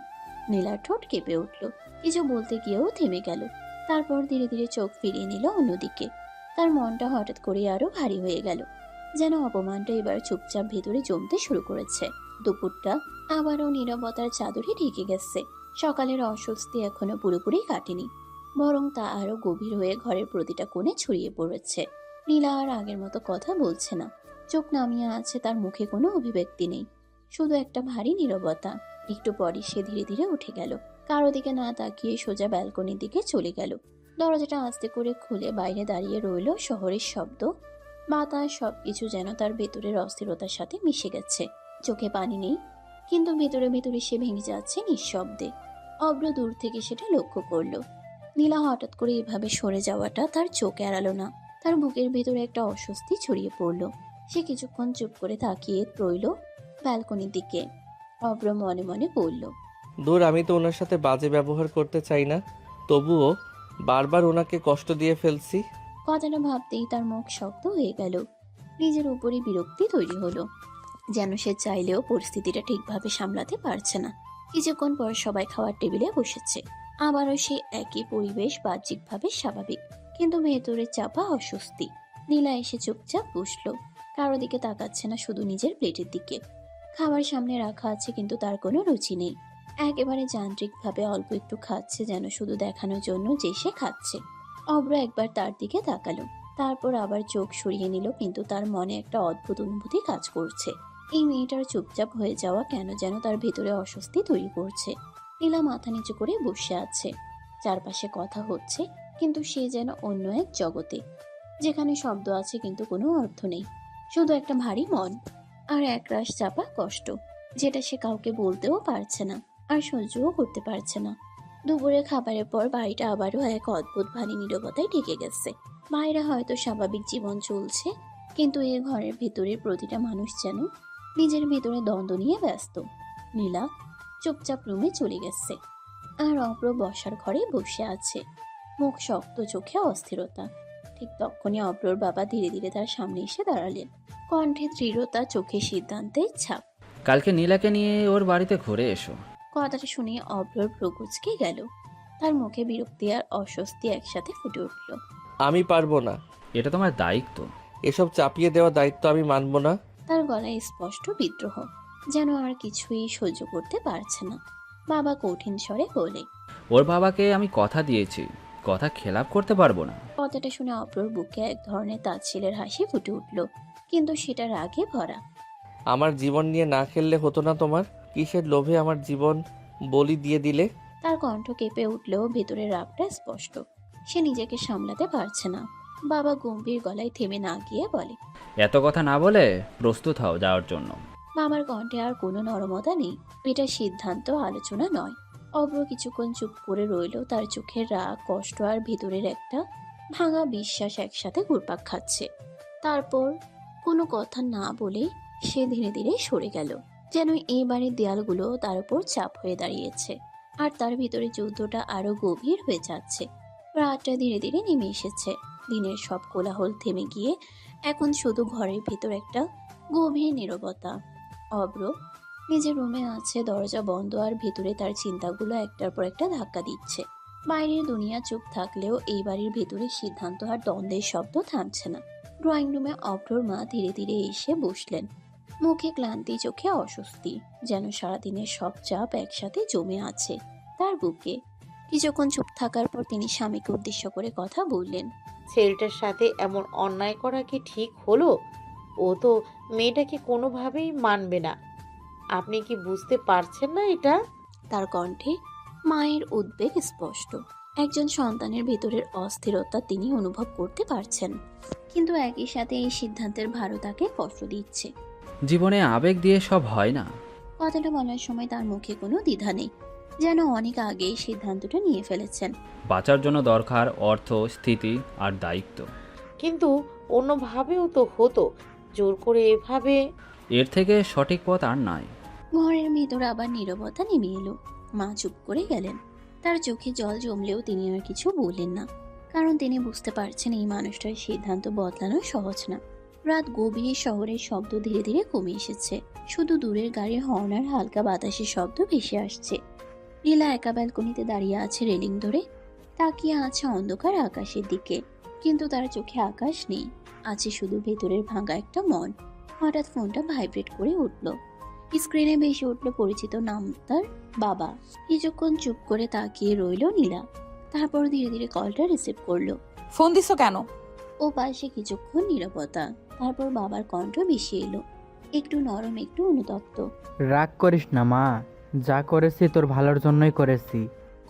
[SPEAKER 3] নীলার ঠোঁট কেঁপে উঠল, কিছু বলতে গিয়েও থেমে গেল। তারপর ধীরে ধীরে চোখ ফিরিয়ে নিল অন্যদিকে। তার মনটা হঠাৎ করে আরো ভারী হয়ে গেল, যেন অপমানটা এবার চুপচাপ ভেতরে জমতে শুরু করেছে। দুপুরটা আবারও নীরবতার চাদরে ঢেকে গেছে। সকালের অস্বস্তি এখনো পুরোপুরি কাটেনি, বরং তা আরো গভীর হয়ে ঘরের প্রতিটা কোণে ছড়িয়ে পড়েছে। নীলা আর আগের মতো কথা বলছে না, চোখ নামিয়ে আছে, তার মুখে কোনো অভিব্যক্তি নেই, শুধু একটা ভারী নীরবতা। একটু পরই সে ধীরে ধীরে উঠে গেল, কারো দিকে না তাকিয়ে সোজা ব্যালকনির দিকে চলে গেল। দরজাটা আস্তে করে খুলে বাইরে দাঁড়িয়ে রইল। শহরের শব্দ, বাতাস, সবকিছু যেন তার ভেতরের অস্থিরতার সাথে মিশে গেছে। চোখে পানি নেই, কিন্তু ভেতরে ভেতরে সে ভেঙে যাচ্ছে নিঃশব্দে। অব্র দূর থেকে সেটা লক্ষ্য করলো। নীলা হঠাৎ করে এভাবে সরে যাওয়াটা তার চোখ এড়ালো না। তার বুকের ভেতরে একটা অস্বস্তি ছড়িয়ে পড়ল। সে কিছুক্ষণ চুপ করে তাকিয়ে রইল ব্যালকনির দিকে। অব্র মনে মনে বলল,
[SPEAKER 1] দূর, আমি তো ওনার সাথে বাজে ব্যবহার করতে চাই না, তবুও বারবার ওনাকে কষ্ট দিয়ে ফেলছি।
[SPEAKER 3] কথাটা ভাবতেই তার মুখ শক্ত হয়ে গেল। নিজের উপরই বিরক্তি তৈরি হলো, যেন সে চাইলেও পরিস্থিতিটা ঠিকভাবে সামলাতে পারছে না। কিছুক্ষণ পর সবাই খাওয়ার টেবিলে বসেছে। আবারও সে একই পরিবেশ, বাহ্যিকভাবে স্বাভাবিক, কিন্তু ভেতরে চাপা অস্বস্তি। নীলা এসে চুপচাপ বসলো, কারো দিকে তাকাচ্ছে না, শুধু নিজের প্লেটের দিকে। খাবার সামনে রাখা আছে, কিন্তু তার কোনো রুচি নেই। একেবারে যান্ত্রিকভাবে অল্প একটু খাচ্ছে, যেন শুধু দেখানোর জন্য যে সে খাচ্ছে। অব্র একবার তার দিকে তাকালো, তারপর আবার চোখ সরিয়ে নিল, কিন্তু তার মনে একটা অদ্ভুত অনুভূতি কাজ করছে। এই মেয়েটার চুপচাপ হয়ে যাওয়া কেন যেন তার ভেতরে অস্বস্তি তৈরি করছে। নীলা মাথা নিচু করে বসে আছে। চারপাশে কথা হচ্ছে, কিন্তু সে যেন অন্য এক জগতে, যেখানে শব্দ আছে কিন্তু কোনো অর্থ নেই, শুধু একটা ভারী মন আর একরাশ চাপা কষ্ট, যেটা সে কাউকে বলতেও পারছে না আর সহ্যও করতে পারছে না। দুপুরে খাবারের পর বাড়িটা আবারও এক অদ্ভুত ভারী নীরবতায় ঢেকে গেছে। বাইরে হয়তো স্বাভাবিক জীবন চলছে, কিন্তু এই ঘরের ভেতরের প্রতিটা মানুষ যেন নিজের ভেতরে দ্বন্দ্ব নিয়ে ব্যস্ত। নীলা চুপচাপ রুমে চলে গেছে, আর অব্র বসার ঘরে বসে আছে, মুখ শক্ত, চোখে অস্থিরতা। ঠিক তখনই অব্রর বাবা ধীরে ধীরে তার সামনে এসে দাঁড়ালেন, কণ্ঠে দৃঢ়তা, চোখে সিদ্ধান্তের ছাপ।
[SPEAKER 9] কালকে নীলাকে নিয়ে ওর বাড়িতে ঘুরে এসো।
[SPEAKER 3] কথাটা শুনে অব্রর প্রকুচকে গেল, তার মুখে বিরক্তি আর অস্বস্তি একসাথে ফুটে উঠল।
[SPEAKER 1] আমি পারবো না।
[SPEAKER 9] এটা তোমার দায়িত্ব।
[SPEAKER 1] এসব চাপিয়ে দেওয়া দায়িত্ব আমি মানব না।
[SPEAKER 3] তার গলায় স্পষ্ট বিদ্রোহ, যেন আর কিছুই সহ্য করতে পারছে না। বাবা কঠিন স্বরে বলে,
[SPEAKER 9] ওর বাবাকে আমি কথা দিয়েছি, কথা খেলাপ করতে পারবো না।
[SPEAKER 3] কথাটা শুনে অব্রর বুকে এক ধরনের তাচ্ছিলের হাসি ফুটে উঠল, কিন্তু সেটা রাগে ভরা।
[SPEAKER 1] আমার জীবন নিয়ে না খেললে হতো না তোমার? কিসের লোভে আমার জীবন বলি দিয়ে দিলে?
[SPEAKER 3] তার কণ্ঠ কেঁপে উঠলেও ভেতরের রাগটা স্পষ্ট, সে নিজেকে সামলাতে পারছে না। বাবা গম্ভীর গলায় থেমে না গিয়ে বলে,
[SPEAKER 9] এত কথা না বলে প্রস্তুত হও যাওয়ার জন্য।
[SPEAKER 3] বাবার কণ্ঠে আর কোনো নরমতা নেই। এটা সিদ্ধান্ত, আলোচনা নয়। অব্র কিছুক্ষণ চুপ করে রইল, তার চোখের রাগ, কষ্ট আর ভেতরের একটা ভাঙা বিশ্বাস একসাথে ঘুরপাক খাচ্ছে। তারপর কোনো কথা না বলে সে ধীরে ধীরে সরে গেল, যেন এই বাড়ির দেয়ালগুলো তার উপর চাপ হয়ে দাঁড়িয়েছে, আর তার ভিতরে যুদ্ধটা আরো গভীর হয়ে যাচ্ছে। রাতটা ধীরে ধীরে নেমে এসেছে, দিনের সব কোলাহল থেমে গিয়ে এখন শুধু ঘরের ভিতর একটা গভীর নীরবতা। অব্র নিজের রুমে আছে, দরজা বন্ধ, আর ভেতরে তার চিন্তাগুলো একটার পর একটা ধাক্কা দিচ্ছে। বাইরের দুনিয়া চুপ থাকলেও এই বাড়ির ভেতরে সিদ্ধান্ত আর দ্বন্দ্বের শব্দ থামছে না। ড্রয়িং রুমে অব্রর মা ধীরে ধীরে এসে বসলেন, মুখে ক্লান্তি, চোখে অস্বস্তি, যেন সারাদিনের সব চাপ একসাথে জমে আছে তার বুকে। কিছুক্ষণ চুপ থাকার পর তিনি স্বামীকে উদ্দেশ্য করে কথা বললেন,
[SPEAKER 6] ছেলেটার সাথে এমন অন্যায় করা কি ঠিক হলো? ও তো মেয়েটাকে কোনোভাবেই মানবে না। আপনি কি বুঝতে পারছেন না এটা?
[SPEAKER 3] তার কণ্ঠে মায়ের উদ্বেগ স্পষ্ট। একজন সন্তানের ভেতরের অস্থিরতা তিনি অনুভব করতে পারছেন, কিন্তু একই সাথে এই সিদ্ধান্তের ভারও তাকে কষ্ট দিচ্ছে।
[SPEAKER 9] জীবনে আবেগ দিয়ে সব হয় না।
[SPEAKER 3] কথাটা বলার সময় তার মুখে কোনো দ্বিধা নেই, যেন অনেক আগেই সিদ্ধান্তটা নিয়ে ফেলেছেন।
[SPEAKER 9] বাঁচার জন্য দরকার অর্থ, স্থিতি আর দায়িত্ব।
[SPEAKER 6] কিন্তু অন্যভাবেও তো হতো, জোর করে এভাবে।
[SPEAKER 9] এর থেকে সঠিক পথ আর নাই।
[SPEAKER 3] ঘরের ভেতর আবার নীরবতা নেমে এলো। মা চুপ করে গেলেন, তার চোখে জল জমলেও তিনি আর কিছু বললেন না, কারণ তিনি বুঝতে পারছেন এই মানুষটার সিদ্ধান্ত বদলানো সহজ না। রাত গভীর, শহরের শব্দ ধীরে ধীরে কমে এসেছে, শুধু দূরের গাড়ির হর্ন আর হালকা বাতাসের শব্দ ভেসে আসছে। নীলা একা ব্যালকনিতে দাঁড়িয়ে আছে, রেলিং ধরে তাকিয়ে আছে অন্ধকার আকাশের দিকে, কিন্তু তার চোখে আকাশ নেই, আছে শুধু ভেতরের ভাঙা একটা মন। হঠাৎ ফোনটা ভাইব্রেট করে উঠল, স্ক্রিনে ভেসে উঠল পরিচিত নাম, তার বাবা। কিছুক্ষণ চুপ করে তাকিয়ে রইল নীলা, তারপর ধীরে ধীরে কলটা রিসিভ করলো।
[SPEAKER 2] ফোন দিছো কেন?
[SPEAKER 3] ও পাশে কিছুক্ষণ নীরবতা, তারপর বাবার কণ্ঠ ভেসে এলো, একটু নরম, একটু অনুতপ্ত।
[SPEAKER 10] রাগ করিস না মা, যা করেছি তোর ভালোর জন্যই করেছি।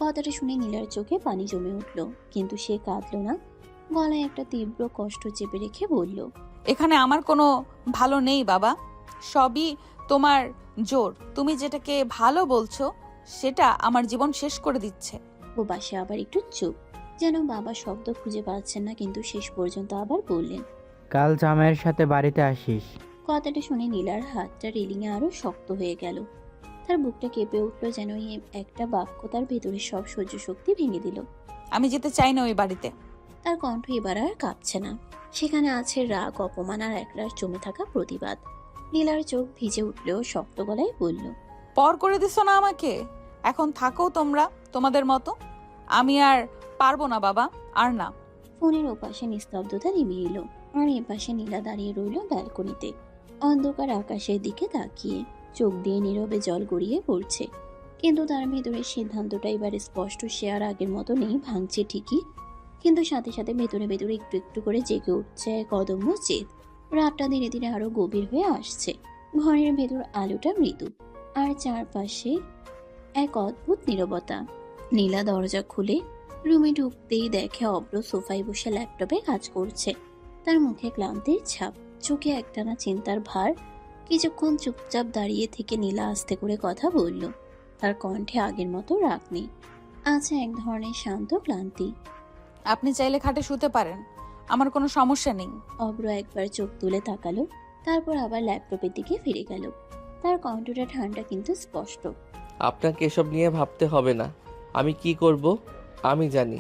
[SPEAKER 3] কথাটা শুনে নীলার চোখে পানি জমে উঠল, কিন্তু সে কাঁদলো না, গলায় একটা তীব্র কষ্ট চেপে রেখে বলল,
[SPEAKER 2] এখানে আমার কোনো ভালো নেই বাবা, সবই তোমার জোর। তুমি যেটাকে ভালো বলছো সেটা আমার জীবন শেষ করে দিচ্ছে।
[SPEAKER 3] ও পাশে আবার একটু চুপ, যেন বাবা শব্দ খুঁজে পাচ্ছেন না, কিন্তু শেষ পর্যন্ত আবার বললেন,
[SPEAKER 10] কাল জামাইয়ের সাথে বাড়িতে আসিস।
[SPEAKER 3] কথাটা শুনে নীলার হাতটা রেলিংয়ে আরো শক্ত হয়ে গেল, তার বুকটা কেঁপে উঠল, যেন এই একটা বাক্য তার ভেতরে সব সহ্য শক্তি ভেঙে দিল।
[SPEAKER 2] আমি যেতে চাই না ওই বাড়িতে।
[SPEAKER 3] তার কণ্ঠ এবার আর কাঁপছে না, সেখানে আছে রাগ, অপমান আর একরাশ জমে থাকা প্রতিবাদ। নীলার চোখ ভিজে উঠলেও শক্ত গলায় বলল,
[SPEAKER 2] পর করে দিছো না আমাকে, এখন থাকো তোমরা তোমাদের মতো। আমি আর পারবো না বাবা, আর না।
[SPEAKER 3] ফোনের ওপাশে নিস্তব্ধতা নেমে এলো, আর এপাশে নীলা দাঁড়িয়ে রইল ব্যালকনিতে, অন্ধকার আকাশের দিকে তাকিয়ে, চোখ দিয়ে নীরবে জল গড়িয়ে পড়ছে। কিন্তু তার ভেতরের সিদ্ধান্তটা এবার স্পষ্ট, সে আর আগের মতো নেই, ভাঙছে ঠিকই, কিন্তু সাথে সাথে ভেতরে ভেতরে একটু একটু করে জেগে উঠছে এক অদম্য জেদ। রাতটা ধীরে ধীরে আরো গভীর হয়ে আসছে, ঘরের ভেতর আলোটা মৃদু, আর চারপাশে এক অদ্ভুত নীরবতা। নীলা দরজা খুলে রুমে ঢুকতেই দেখে অব্র সোফায় বসে ল্যাপটপে কাজ করছে। তার মুখে ক্লান্তির ছাপ, চোখে একটানা চিন্তার ভার। কিছুক্ষণ চুপচাপ দাঁড়িয়ে থেকে নীলা আস্তে করে কথা বলল। তার কণ্ঠে আগের মতো রাগ নেই, আছে এক ধরনের শান্ত ক্লান্তি।
[SPEAKER 2] আপনি চাইলে খাটে শুতে পারেন, আমার কোনো সমস্যা নেই।
[SPEAKER 3] অব্র একবার চোখ তুলে তাকালো, তারপর আবার ল্যাপটপের দিকে ফিরে গেল। তার কণ্ঠটা ঠান্ডা কিন্তু স্পষ্ট।
[SPEAKER 1] আপনাকে এসব নিয়ে ভাবতে হবে না, আমি কি করব আমি জানি।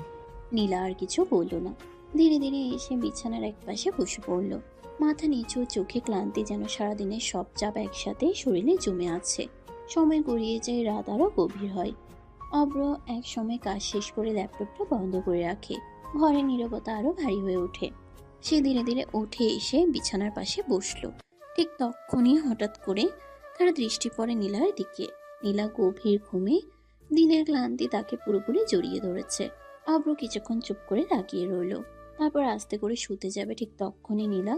[SPEAKER 3] নীলা আর কিছু বলল না, ধীরে ধীরে এসে বিছানার একপাশে বসে পড়ল। মাথা নিচু, চোখে ক্লান্তি, যেন সারাদিনের সব চাপ একসাথে শরীরে জমে আছে। সময় গড়িয়ে যায়, রাত আরো গভীর হয়। অব্র এক সময় কাজ শেষ করে ল্যাপটপটা বন্ধ করে রাখে। ঘরের নীরবতা আরো ভারী হয়ে ওঠে। সে ধীরে ধীরে উঠে এসে বিছানার পাশে বসলো। ঠিক তখনই হঠাৎ করে তার দৃষ্টি পড়ে নীলার দিকে। নীলা গভীর ঘুমে, দিনের ক্লান্তি তাকে পুরোপুরি জড়িয়ে ধরেছে। অব্র কিছুক্ষণ চুপ করে তাকিয়ে রইল, তারপর আস্তে করে শুতে যাবে। ঠিক তখনই নীলা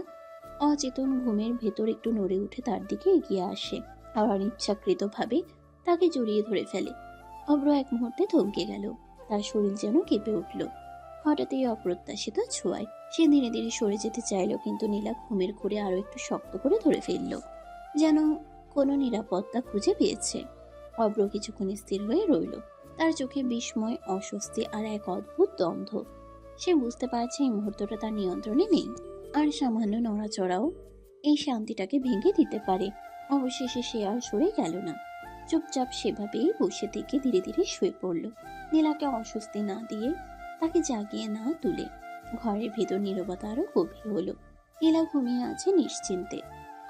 [SPEAKER 3] অচেতন ঘুমের ভেতর একটু নড়ে উঠে তার দিকে এগিয়ে আসে, আবার ইচ্ছাকৃতভাবে তাকে জড়িয়ে ধরে ফেলে। অব্র এক মুহূর্তে থমকে গেল, তার শরীর যেন কেঁপে উঠল হঠাৎ এই অপ্রত্যাশিত ছোঁয়ায়। সে ধীরে ধীরে সরে যেতে চাইল, কিন্তু নীলা ঘুমের ঘুরে আরো একটু শক্ত করে ধরে ফেলল, যেন কোনো নিরাপত্তা খুঁজে পেয়েছে। অব্র কিছুক্ষণ স্থির হয়ে রইল, তার চোখে বিস্ময়, অস্বস্তি আর এক অদ্ভুত দ্বন্দ্ব। সে বুঝতে পারছে এই মুহূর্তটা তার নিয়ন্ত্রণে নেই, আর সামান্য নড়াচড়াও এই শান্তিটাকে ভেঙে দিতে পারে। অবশেষে সে আর সরে গেল না, চুপচাপ সেভাবেই বসে থেকে ধীরে ধীরে শুয়ে পড়ল, নীলাকে অস্বস্তি না দিয়ে, তাকে জাগিয়ে না তুলে। ঘরের ভেতর নীরবতা আরো গভীর হলো। নীলা ঘুমিয়ে আছে নিশ্চিন্তে,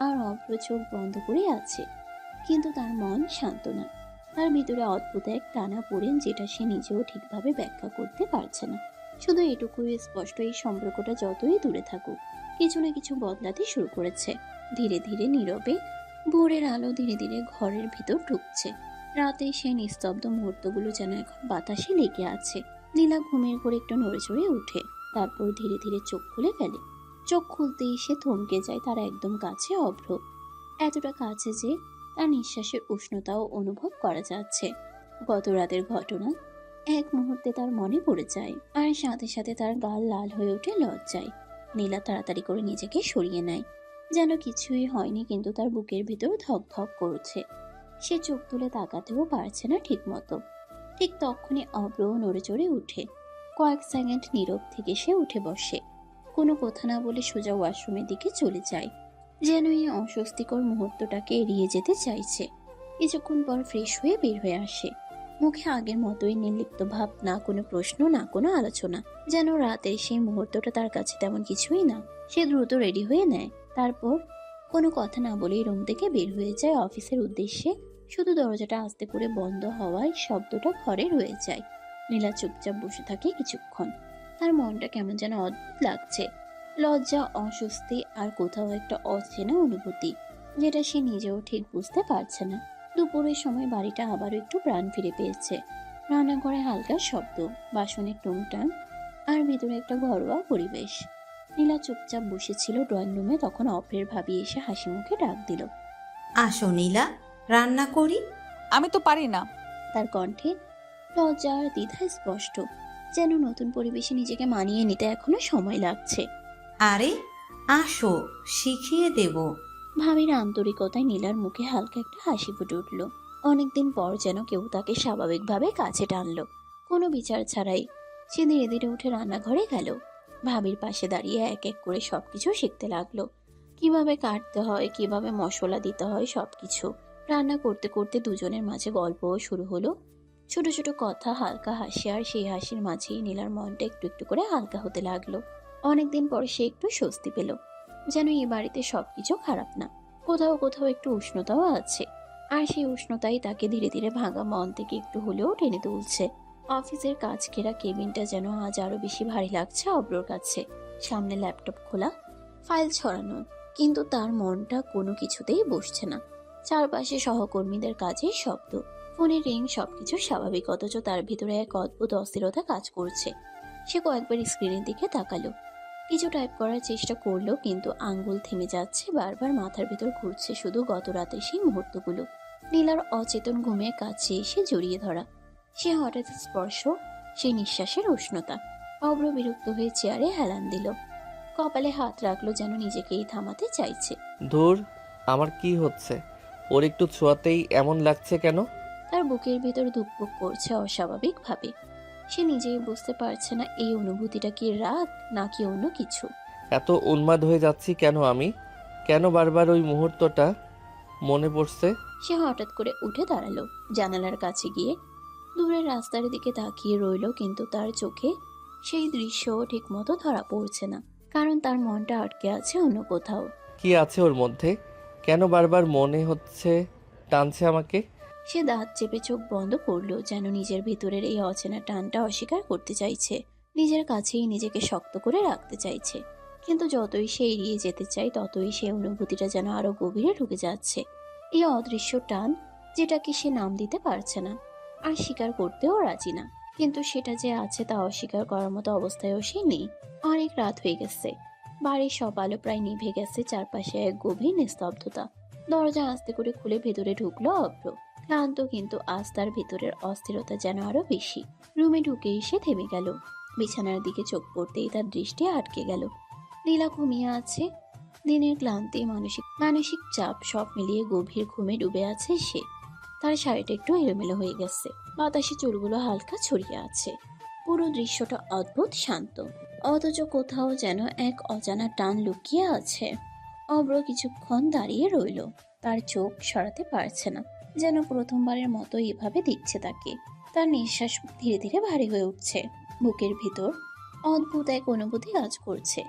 [SPEAKER 3] আর অব্র চোখ বন্ধ করে আছে, কিন্তু তার মন শান্ত না। তার ভিতরে অদ্ভুত এক টানা পড়েন, যেটা সে নিজেও ঠিকভাবে ব্যাখ্যা করতে পারছে না। শুধু এটুকুই স্পষ্ট, এই সম্পর্কটা যতই দূরে থাকুক, কিছু না কিছু বদলাতে শুরু করেছে। ধীরে ধীরে নীরবে ভোরের আলো ধীরে ধীরে ঘরের ভিতর ঢুকছে। রাতে সেই নিস্তব্ধ মুহূর্তগুলো যেন এখন বাতাসে লেগে আছে। নীলা ঘুমের ঘরে একটু নড়ে চড়ে উঠে, তারপর ধীরে ধীরে চোখ খুলে ফেলে। চোখ খুলতেই সে থমকে যায়, তার একদম কাছে অভ্র, এতটা কাছে যে তার নিঃশ্বাসের উষ্ণতাও অনুভব করা যাচ্ছে। গত রাতের ঘটনা এক মুহূর্তে তার মনে পড়ে যায়, আর সাথে সাথে তার গাল লাল হয়ে ওঠে লজ্জায়। নীলা তাড়াতাড়ি করে নিজেকে সরিয়ে নেয়, যেন কিছুই হয়নি, কিন্তু তার বুকের ভিতর ধক ধক করছে। সে চোখ তুলে তাকাতেও পারছে না ঠিক মতো। ঠিক তখনই অব্র নড়ে চড়ে উঠে, কয়েক সেকেন্ড নীরব থেকে সে উঠে বসে, কোনো কথা না বলে সোজা ওয়াশরুমের দিকে চলে যায়, যেন এই অস্বস্তিকর মুহূর্তটাকে এড়িয়ে যেতে চাইছে। কিছুক্ষণ পর ফ্রেশ হয়ে বের হয়ে আসে, মুখে আগের মতোই নির্লিপ্ত ভাব, না কোনো প্রশ্ন, না কোনো আলোচনা, যেন রাতের সেই মুহূর্তটা তার কাছে তেমন কিছুই না। সে দ্রুত রেডি হয়ে নেয়, তারপর কোনো কথা না বলেই রুম থেকে বের হয়ে যায় অফিসের উদ্দেশ্যে। শুধু দরজাটা আস্তে করে বন্ধ হওয়ায় শব্দটা ঘরে রয়ে যায়। নীলা চুপচাপ বসে থাকে কিছুক্ষণ, তার মনটা কেমন যেন অদ্ভুত লাগছে, লজ্জা, অস্বস্তি আর কোথাও একটা অচেনা অনুভূতি, যেটা সে নিজেও ঠিক বুঝতে পারছে না। দুপুরের সময় বাড়িটা আবারও একটু প্রাণ ফিরে পেয়েছে। রান্নাঘরে হালকা শব্দ, বাসনের টুংটাং, আর ভিতরে একটা ঘরোয়া পরিবেশ। নীলা চুপচাপ বসেছিল ড্রয়িং রুমে, তখন অভ্রের ভাবি এসে হাসি মুখে ডাক দিল।
[SPEAKER 4] আসো নীলা, রান্না করি।
[SPEAKER 2] আমি তো পারি না।
[SPEAKER 3] তার কণ্ঠে লজ্জা আর দ্বিধা স্পষ্ট, যেন নতুন পরিবেশে নিজেকে মানিয়ে নিতে এখনো সময় লাগছে।
[SPEAKER 4] আরে আসো, শিখিয়ে দেব।
[SPEAKER 3] ভাবির আন্তরিকতায় নীলার মুখে হালকা একটা হাসি ফুটে উঠল। অনেকদিন পর যেন কেউ তাকে স্বাভাবিকভাবে কাছে টানলো, কোনো বিচার ছাড়াই। সে ধীরে ধীরে উঠে রান্নাঘরে গেল, ভাবির পাশে দাঁড়িয়ে এক এক করে সবকিছু শিখতে লাগলো, কিভাবে কাটতে হয়, কিভাবে মশলা দিতে হয়, সবকিছু। রান্না করতে করতে দুজনের মাঝে গল্পও শুরু হলো, ছোট ছোট কথা, হালকা হাসি, আর সেই হাসির মাঝেই নীলার মনটা একটু একটু করে হালকা হতে লাগলো। অনেকদিন পর সে একটু স্বস্তি পেল, যেন এই বাড়িতে সবকিছু খারাপ না, কোথাও কোথাও একটু উষ্ণতাও আছে, আর সেই উষ্ণতাই তাকে ধীরে ধীরে ভাঙা মন থেকে একটু হলেও টেনে তুলছে। অফিসের কাজ ঘেরা কেবিনটা যেন আজ আরো বেশি ভারী লাগছে অব্রর কাছে। সামনে ল্যাপটপ খোলা, ফাইল ছড়ানো, কিন্তু তার মনটা কোনো কিছুতেই বসছে না। চারপাশে সহকর্মীদের কাজের শব্দ, ফোনের রিং, সবকিছু স্বাভাবিক, অথচ তার ভিতরে এক অদ্ভুত অস্থিরতা কাজ করছে। সে কয়েকবার স্ক্রিনের দিকে তাকালো, কিছু টাইপ করার চেষ্টা করলো কিন্তু আঙ্গুল থেমে যাচ্ছে, বারবার মাথার ভেতর ঘুরছে শুধু গত রাতে সেই মুহূর্তগুলো। নীলার অচেতন ঘুমে কাছে এসে জড়িয়ে ধরা, সে হঠাৎ স্পর্শ, সেই নিঃশ্বাসের উষ্ণতা। অব্র বিরক্ত হয়ে চেয়ারে হেলান দিল, কপালে হাত রাখলো যেন নিজেকেই থামাতে চাইছে।
[SPEAKER 1] ধুর, আমার কি হচ্ছে? ওর একটু ছোঁয়াতেই এমন লাগছে কেন?
[SPEAKER 3] তার বুকের ভেতর ধুকপুক করছে অস্বাভাবিক ভাবে। সে নিজেই বুঝতে পারছে না এই অনুভূতিটা কি রাগ নাকি অন্য কিছু।
[SPEAKER 1] এত উন্মাদ হয়ে যাচ্ছি কেন আমি? কেন বারবার ওই মুহূর্তটা মনে পড়ছে?
[SPEAKER 3] সে হঠাৎ করে উঠে দাঁড়ালো, জানালার কাছে গিয়ে দূরের রাস্তার দিকে তাকিয়ে রইল, কিন্তু তার চোখে সেই দৃশ্য ঠিক মতো ধরা পড়ছে না, কারণ তার মনটা আটকে আছে অন্য কোথাও।
[SPEAKER 1] কি আছে ওর মধ্যে? কেন বারবার মনে হচ্ছে টানছে আমাকে?
[SPEAKER 3] সে দাঁত চেপে চোখ বন্ধ করলো, যেন নিজের ভিতরের এই অচেনা টানটা অস্বীকার করতে চাইছে, নিজের কাছেই নিজেকে শক্ত করে রাখতে চাইছে। কিন্তু যতই সে এড়িয়ে যেতে চায় ততই সেই অনুভূতিটা যেন আরো গভীরে ঢুকে যাচ্ছে। এই অদৃশ্য টান, যেটাকে সে নাম দিতে পারছে না আর স্বীকার করতেও রাজি না, কিন্তু সেটা যে আছে তা অস্বীকার করার মতো অবস্থায়ও সে নেই। অনেক রাত হয়ে গেছে, বাড়ির সব আলো প্রায় নিভে গেছে, চারপাশে এক গভীর নিস্তব্ধতা। দরজা আস্তে করে খুলে ভেতরে ঢুকলো অভ্র, ক্লান্ত, কিন্তু আজ তার ভেতরের অস্থিরতা যেন আরো বেশি। রুমে ঢুকেই সে থেমে গেল, বিছানার দিকে চোখ পড়তেই তার দৃষ্টি আটকে গেল। নীলা ঘুমিয়ে আছে, দিনের ক্লান্তি, মানসিক চাপ সব মিলিয়ে গভীর ঘুমে ডুবে আছে সে। তার শাড়িটা একটু এলোমেলো হয়ে গেছে, বাতাসে চুলগুলো হালকা ছড়িয়ে আছে। পুরো দৃশ্যটা অদ্ভুত শান্ত, অথচ কোথাও যেন এক অজানা টান লুকিয়ে আছে। অব্র কিছুক্ষণ দাঁড়িয়ে রইল, তার চোখ সরাতে পারছে না, যেন প্রথমবারের মতো এভাবে দেখছে তাকে। তার নিঃশ্বাস ধীরে ধীরে ভারী হয়ে উঠছে, বুকের ভিতর অদ্ভুত এক অনুভূতি কাজ করছে।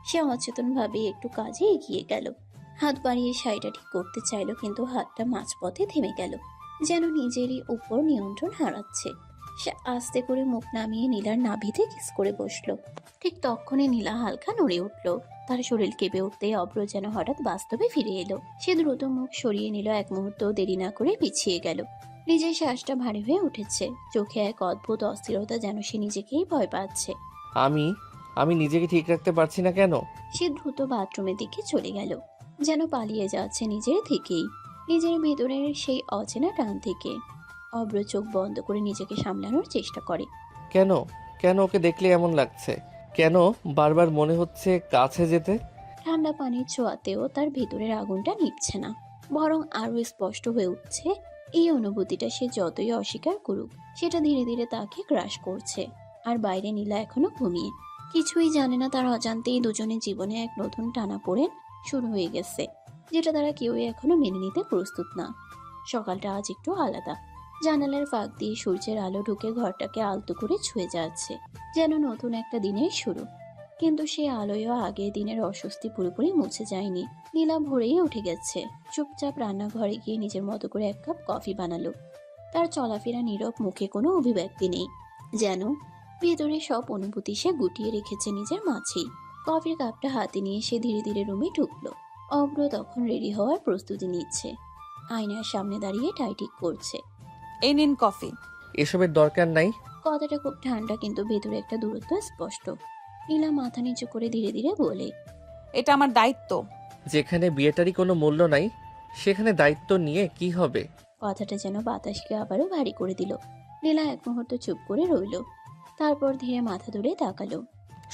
[SPEAKER 3] সে অচেতনভাবে একটু কাজে এগিয়ে গেল, হাত বাড়িয়ে শাড়িটা ঠিক করতে চাইল, কিন্তু হাতটা মাঝপথে থেমে গেল, যেন নিজেরই উপর নিয়ন্ত্রণ হারাচ্ছে। সে আস্তে করে মুখ নামিয়ে নীলার নাভিতে কিস করে বসলো। ঠিক তখনই নীলা হালকা নড়ে উঠল, তার শরীর কেঁপে উঠতে অব্র যেন হঠাৎ বাস্তবে ফিরে এলো। সে দ্রুত মুখ সরিয়ে নিল, এক মুহূর্ত দেরি না করে পিছিয়ে গেল। নিজের শ্বাসটা ভারী হয়ে উঠেছে, চোখে এক অদ্ভুত অস্থিরতা, যেন সে নিজেকেই ভয় পাচ্ছে।
[SPEAKER 1] আমি নিজেকে ঠিক রাখতে পারছি না কেন?
[SPEAKER 3] সে দ্রুত বাথরুমের দিকে চলে গেল, যেন পালিয়ে যাচ্ছে নিজের থেকেই, নিজের ভেতরের সেই অচেনা টান থেকে। অব্র চোখ বন্ধ করে নিজেকে সামলানোর চেষ্টা করে।
[SPEAKER 1] কেন কেন ওকে দেখলে এমন লাগছে? কেন বারবার মনে হচ্ছে কাছে যেতে?
[SPEAKER 3] ঠান্ডা পানির ছোঁয়াতেও তার ভেতরের আগুনটা নিভছে না, বরং আরো স্পষ্ট হয়ে উঠছে। এই অনুভূতিটা সে যতই অস্বীকার করুক, সেটা ধীরে ধীরে তাকে গ্রাস করছে। আর বাইরে নীলা এখনো ঘুমিয়ে, কিছুই জানে না তার অজান্তেই দুজনের জীবনে এক নতুন টানাপোড়েন শুরু হয়ে গেছে, যেটা তারা কেউই এখনো মেনে নিতে প্রস্তুত না। সকালটা আজ একটু আলাদা, জানালার ফাঁক দিয়ে সূর্যের আলো ঢুকে ঘরটাকে আলতো করে ছুঁয়ে যাচ্ছে, যেন নতুন একটা দিনের শুরু। কিন্তু সে আলোয়ও আগের দিনের অস্বস্তি পুরোপুরি মুছে যায়নি। নীলা ভোরেই উঠে গেছে, চুপচাপ রান্নাঘরে গিয়ে নিজের মতো করে এক কাপ কফি বানালো। তার চলাফেরা নীরব, মুখে কোনো অভিব্যক্তি নেই, যেন ভেতরে সব অনুভূতি সে গুটিয়ে রেখেছে নিজের মাঝেই। কফির কাপটা হাতে নিয়ে সে ধীরে ধীরে রুমে ঢুকলো। অব্র তখন রেডি হওয়ার প্রস্তুতি নিচ্ছে, আয়নার সামনে দাঁড়িয়ে টাই ঠিক করছে।
[SPEAKER 2] এই নিন কফি।
[SPEAKER 1] এসবের দরকার নাই।
[SPEAKER 3] কথাটা খুব ঠান্ডা, কিন্তু ভেতরে একটা দূরত্ব স্পষ্ট। নীলা মাথা নিচু করে ধীরে ধীরে বলে,
[SPEAKER 2] এটা আমার দায়িত্ব।
[SPEAKER 1] যেখানে বিয়েটারই কোনো মূল্য নাই, সেখানে দায়িত্ব নিয়ে কি হবে?
[SPEAKER 3] কথাটা যেন বাতাসকে আবারও ভারী করে দিল। নীলা এক মুহূর্ত চুপ করে রইল, তারপর ধীরে মাথা ধরে তাকালো।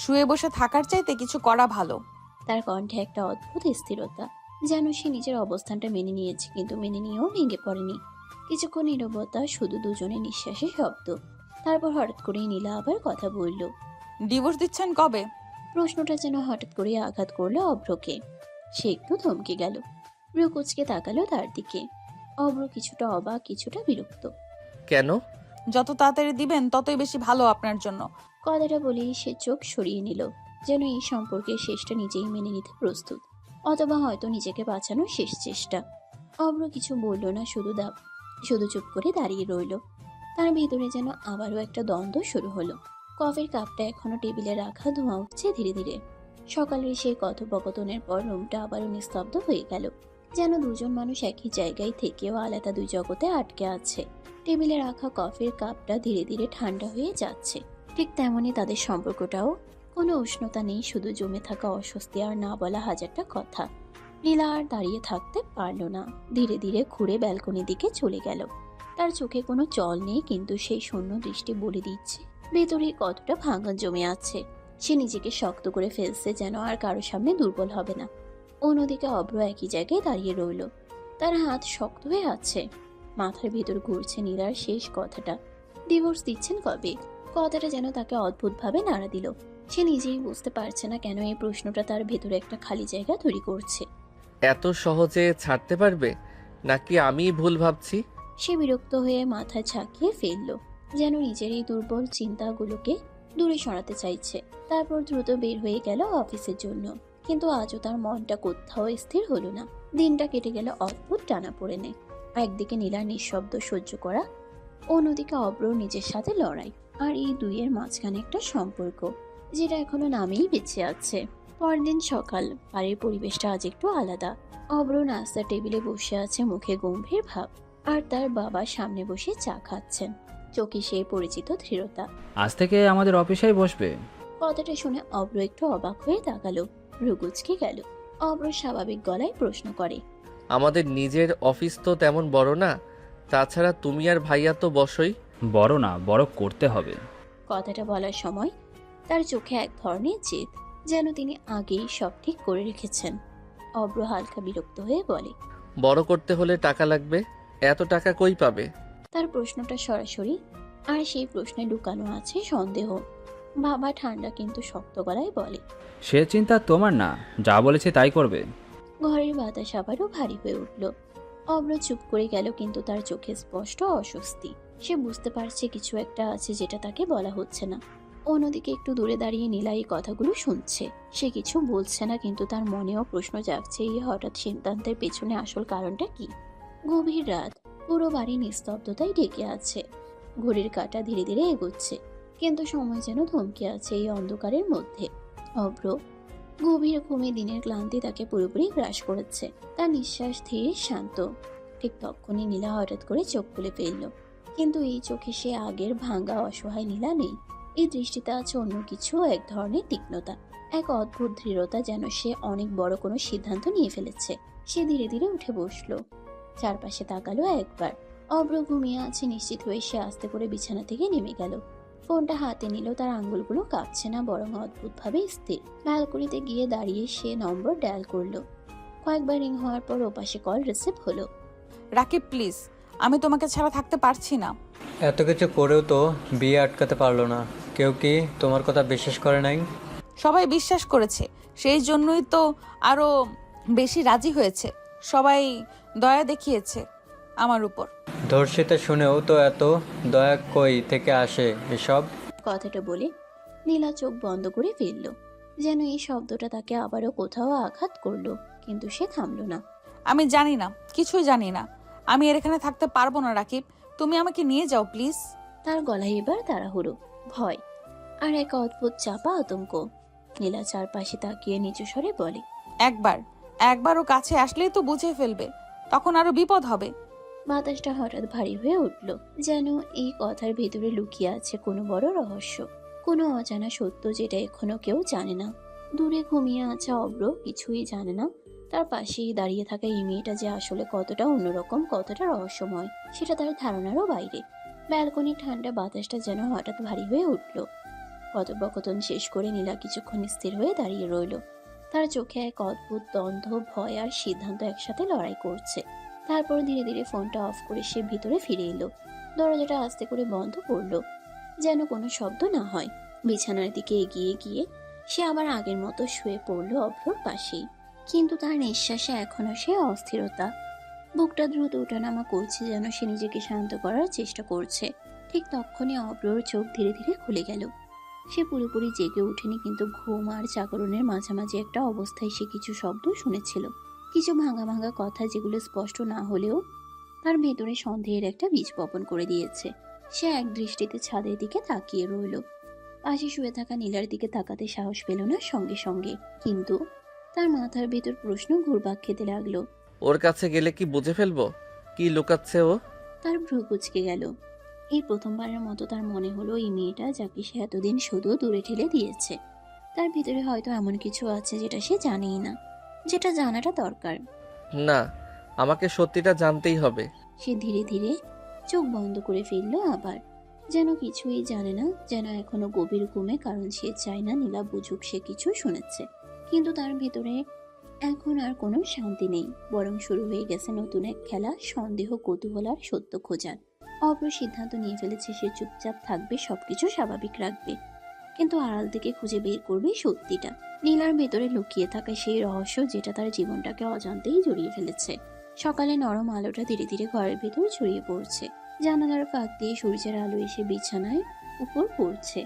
[SPEAKER 2] শুয়ে বসে থাকার চাইতে কিছু করা ভালো।
[SPEAKER 3] তার কণ্ঠে একটা অদ্ভুত স্থিরতা, যেন সে নিজের অবস্থানটা মেনে নিয়েছে, কিন্তু মেনে নিয়েও ভেঙে পড়েনি। কিছুক্ষণ নীরবতা, শুধু দুজনের নিঃশ্বাসের শব্দ। তারপর হঠাৎ করেই নীলা আবার কথা বলল।
[SPEAKER 2] ডিভোর্স দিচ্ছেন কবে?
[SPEAKER 3] প্রশ্নটা যেন হঠাৎ করে আঘাত করলো অভ্রকে। সে একটু থমকে গেল, ভ্রু কুঁচকে তাকালো তার দিকে। অভ্র কিছুটা অবাক, কিছুটা বিরক্ত।
[SPEAKER 1] কেন?
[SPEAKER 2] যত তাড়াতাড়ি দিবেন ততই বেশি ভালো আপনার জন্য।
[SPEAKER 3] কথাটা বলেই সে চোখ সরিয়ে নিল, যেন এই সম্পর্কের শেষটা নিজেই মেনে নিতে প্রস্তুত, অথবা হয়তো নিজেকে বাঁচানোর শেষ চেষ্টা। অভ্র কিছু বলল না, শুধু চুপ করে দাঁড়িয়ে রইল। তার ভেতরে যেন আবারও একটা দ্বন্দ্ব শুরু হলো। কফির কাপটা এখনো টেবিলে রাখা, ধোঁয়া উঠছে ধীরে ধীরে। সকালের সেই কথোপকথনের পর রুমটা আবারও নিস্তব্ধ হয়ে গেল, যেন দুজন মানুষ একই জায়গায় থেকেও আলাদা দুই জগতে আটকে আছে। টেবিলে রাখা কফির কাপটা ধীরে ধীরে ঠান্ডা হয়ে যাচ্ছে, ঠিক তেমনই তাদের সম্পর্কটাও কোনো উষ্ণতা নেই, শুধু জমে থাকা অস্বস্তি আর না বলা হাজারটা কথা। নীলা আর দাঁড়িয়ে থাকতে পারল না, ধীরে ধীরে ঘুরে ব্যালকনির দিকে চলে গেল। তার চোখে কোনো জল নেই, কিন্তু সেই শূন্য দৃষ্টি বলে দিচ্ছে ভেতরে কতটা ভাঙন জমে আছে। সে নিজেকে শক্ত করে ফেলছে, যেন আর কারো সামনে দুর্বল হবে না। অন্যদিকে অব্র একই জায়গায় দাঁড়িয়ে রইল, তার হাত শক্ত হয়ে আছে। মাথার ভেতর ঘুরছে নীলার শেষ কথাটা, ডিভোর্স দিচ্ছেন কবে? কথাটা যেন তাকে অদ্ভুতভাবে নাড়া দিল। সে নিজেই বুঝতে পারছে না কেন এই প্রশ্নটা তার ভেতরে একটা খালি জায়গা তৈরি করছে।
[SPEAKER 1] এত সহজে ছাড়তে পারবে নাকি আমি ভুল ভাবছি?
[SPEAKER 3] সে বিরক্ত হয়ে মাথা ঝাঁকিয়ে ফেলল, যেন নিজের এই দুর্বল চিন্তাগুলোকে দূরে সরাতে চাইছে। তারপর দ্রুত বের হয়ে গেল অফিসের জন্য। কিন্তু আজও তার মনটা কোথাও স্থির হলো না। দিনটা কেটে গেল অদ্ভুত টানাপোড়েনে। একদিকে নীলার নিঃশব্দ সহ্য করা, অন্যদিকে অব্র নিজের সাথে লড়াই। আর এই দুইয়ের মাঝখানে একটা সম্পর্ক যেটা এখনো নামেই বেঁচে আছে। পরদিন সকাল, বাড়ির পরিবেশটা আজ একটু আলাদা। অব্র নাস্তার টেবিলে বসে আছে, মুখে গম্ভীর ভাব, আর তার বাবা সামনে বসে চা খাচ্ছেন, চোখে সেই পরিচিত দৃঢ়তা।
[SPEAKER 9] আজ থেকে আমাদের অফিসেই বসবে।
[SPEAKER 3] কথাটা শুনে অব্র একটু অবাক হয়ে তাকালো, রুগুচকে গেল। অব্র স্বাভাবিক গলায় প্রশ্ন করে,
[SPEAKER 1] আমাদের নিজের অফিস তো তেমন বড় না, তাছাড়া তুমি আর ভাইয়া তো বসোই।
[SPEAKER 9] বড় না, বড় করতে হবে।
[SPEAKER 3] কথাটা বলার সময় তার চোখে এক ধরনের জেদ, যেন তিনি আগেই সব ঠিক করে রেখেছেন। অব্র হালকা বিরক্ত হয়ে বলে,
[SPEAKER 1] বড় করতে হলে টাকা লাগবে, এত টাকা কই পাবে?
[SPEAKER 3] তার প্রশ্নটা সরাসরি, আর সেই প্রশ্নে লুকানো আছে সন্দেহ। বাবা ঠান্ডা কিন্তু শক্ত গলায় বলে,
[SPEAKER 9] সে চিন্তা তোমার না, যা বলেছে তাই করবে।
[SPEAKER 3] ঘরের বাতাস আবারও ভারী হয়ে উঠল। অব্র চুপ করে গেল, কিন্তু তার চোখে স্পষ্ট অস্বস্তি। সে বুঝতে পারছে কিছু একটা আছে যেটা তাকে বলা হচ্ছে না। অন্যদিকে একটু দূরে দাঁড়িয়ে নীলা এই কথাগুলো শুনছে। সে কিছু বলছে না, কিন্তু তার মনেও প্রশ্ন জাগছে, এই হঠাৎ সিদ্ধান্তের পেছনে আসল কারণটা কি। গভীর রাত, পুরো বাড়ি নিস্তব্ধতায় ঢেকে আছে। ঘড়ির কাঁটা ধীরে ধীরে এগোচ্ছে, কিন্তু সময় যেন থমকে আছে এই অন্ধকারের মধ্যে। অব্র গভীর ঘুমে দিনের ক্লান্তি তাকে পুরোপুরি গ্রাস করেছে। তার নিঃশ্বাস ধীরে শান্ত। ঠিক তখনই নীলা হঠাৎ করে চোখ খুলে ফেলল, কিন্তু এই চোখে সে আগের ভাঙা অসহায় নীলা নেই। এই দৃষ্টিতে আছে অন্য কিছু, এক ধরনের তীক্ষ্ণতা, এক অদ্ভুত দৃঢ়তা, যেন সে অনেক বড় কোনো সিদ্ধান্ত নিয়ে ফেলেছে। সে ধীরে ধীরে উঠে বসলো, চারপাশে তাকালো একবার। অব্র ঘুমিয়ে আছে নিশ্চিত হয়ে সে আস্তে করে বিছানা থেকে নেমে গেল। ফোনটা হাতে নিল, তার আঙ্গুলগুলো কাঁপছে না, বরং অদ্ভুতভাবে স্থির। ব্যালকনিতে গিয়ে দাঁড়িয়ে সে নম্বর ডায়াল করলো। কয়েকবার রিং হওয়ার পর ওপাশে কল রিসিভ হলো।
[SPEAKER 2] রাকিব প্লিজ, আমি তোমাকে ছাড়া থাকতে পারছি না।
[SPEAKER 11] এত কিছু করেও তো বিয়ে আটকাতে পারলো না। কেউ কি তোমার কথা বিশ্বাস করে নাই?
[SPEAKER 2] সবাই বিশ্বাস করেছে, সেই জন্যই তো আরো বেশি রাজি হয়েছে। সবাই দয়া দেখিয়েছে আমার উপর।
[SPEAKER 11] ধর্ষিতা শুনেও তো এত দয়া কই থেকে আসে এসব?
[SPEAKER 3] কথাটা বলে নীলা চোখ বন্ধ করে ফেলল, যেন এই শব্দটা তাকে আবারও কোথাও আঘাত করলো। কিন্তু সে থামলো না।
[SPEAKER 2] আমি জানি না, কিছুই জানি না। আমি এর এখানে থাকতে পারবো না রাকিব, তুমি আমাকে নিয়ে যাও প্লিজ।
[SPEAKER 3] তার গলায় এবার তাড়াহুড়ো, ভয়, আর এক অদ্ভুত চাপা আতঙ্ক। নীলা চারপাশে তাকিয়ে নিচু স্বরে বলে,
[SPEAKER 2] একবার ও কাছে আসলেই তো বুঝে ফেলবে, তখন আরো বিপদ হবে।
[SPEAKER 3] বাতাসটা হঠাৎ ভারী হয়ে উঠল, যেন এই কথার ভেতরে লুকিয়ে আছে কোনো বড় রহস্য, কোনো অজানা সত্য যেটা এখনো কেউ জানে না। দূরে ঘুমিয়ে আছে অব্র কিছুই জানে না। তার পাশেই দাঁড়িয়ে থাকা এই মেয়েটা যে আসলে কতটা অন্যরকম, কতটা রহস্যময়, সেটা তার ধারণারও বাইরে। ব্যালকনির ঠান্ডা বাতাসটা যেন হঠাৎ ভারী হয়ে উঠল। কথোপকথন শেষ করে নীলা কিছুক্ষণ স্থির হয়ে দাঁড়িয়ে রইল। তার চোখে এক অদ্ভুত দ্বন্দ্ব, ভয় আর সিদ্ধান্ত একসাথে লড়াই করছে। তারপর ধীরে ধীরে ফোনটা অফ করে সে ভিতরে ফিরে এলো। দরজাটা আস্তে করে বন্ধ করলো, যেন কোনো শব্দ না হয়। বিছানার দিকে এগিয়ে গিয়ে সে আবার আগের মতো শুয়ে পড়লো অভ্রর পাশেই। কিন্তু তার নিঃশ্বাসে এখনো সে অস্থিরতা। বুকটা দ্রুত ওঠানামা করছে, যেন সে নিজেকে শান্ত করার চেষ্টা করছে। ঠিক তখনই অভ্রর চোখ ধীরে ধীরে খুলে গেল। সে পুরোপুরি জেগে ওঠেনি, কিন্তু ঘুম আর জাগরণের মাঝামাঝি একটা অবস্থায় সে কিছু শব্দ শুনেছিল, কিছু ভাঙা ভাঙা কথা, যেগুলো স্পষ্ট না হলেও তার ভেতরে সন্দেহের একটা বীজ বপন করে দিয়েছে। সে এক দৃষ্টিতে ছাদের দিকে তাকিয়ে রইল। পাশে শুয়ে থাকা নীলার দিকে তাকাতে সাহস পেল না সঙ্গে সঙ্গে, কিন্তু তার মাথার ভেতর প্রশ্ন ঘুরপাক খেতে লাগলো।
[SPEAKER 1] ওর কাছে গেলে কি বুঝে ফেলবো কি লুকাচ্ছে ও?
[SPEAKER 3] তার ভ্রু কুঁচকে গেল। এই প্রথমবারের মতো তার মনে হলো এই মেয়েটা, যাকে সে এতদিন শুধু দূরে ঠেলে দিয়েছে, তার ভিতরে হয়তো এমন কিছু আছে যেটা সে জানেই না, যেটা জানাটা দরকার।
[SPEAKER 1] না, আমাকে সত্যিটা জানতেই হবে।
[SPEAKER 3] সে ধীরে ধীরে চোখ বন্ধ করে ফেলল আবার, যেন কিছুই জানে না, যেন এখনো গভীর ঘুমে, কারণ সে চায় না নীলা বুঝুক সে কিছু শুনেছে। কিন্তু তার ভেতরে এখন আর কোনো শান্তি নেই, বরং শুরু হয়ে গেছে নতুন এক খেলা, সন্দেহ, কৌতূহল আর সত্য খোঁজার। অব্র সিদ্ধান্ত নিয়ে ফেলেছে সে চুপচাপ থাকবে, সবকিছু স্বাভাবিক রাখবে, কিন্তু আড়াল থেকে খুঁজে বের করবে সত্যিটা, নীলার ভেতরে লুকিয়ে থাকা সেই রহস্য যেটা তার জীবনটাকে অজান্তেই জড়িয়ে ফেলেছে। সকালে নরম আলোটা ধীরে ধীরে ঘরের ভেতর ছড়িয়ে পড়ছে, জানালার ফাঁক দিয়ে সূর্যের আলো এসে বিছানায় উপর পড়ছে,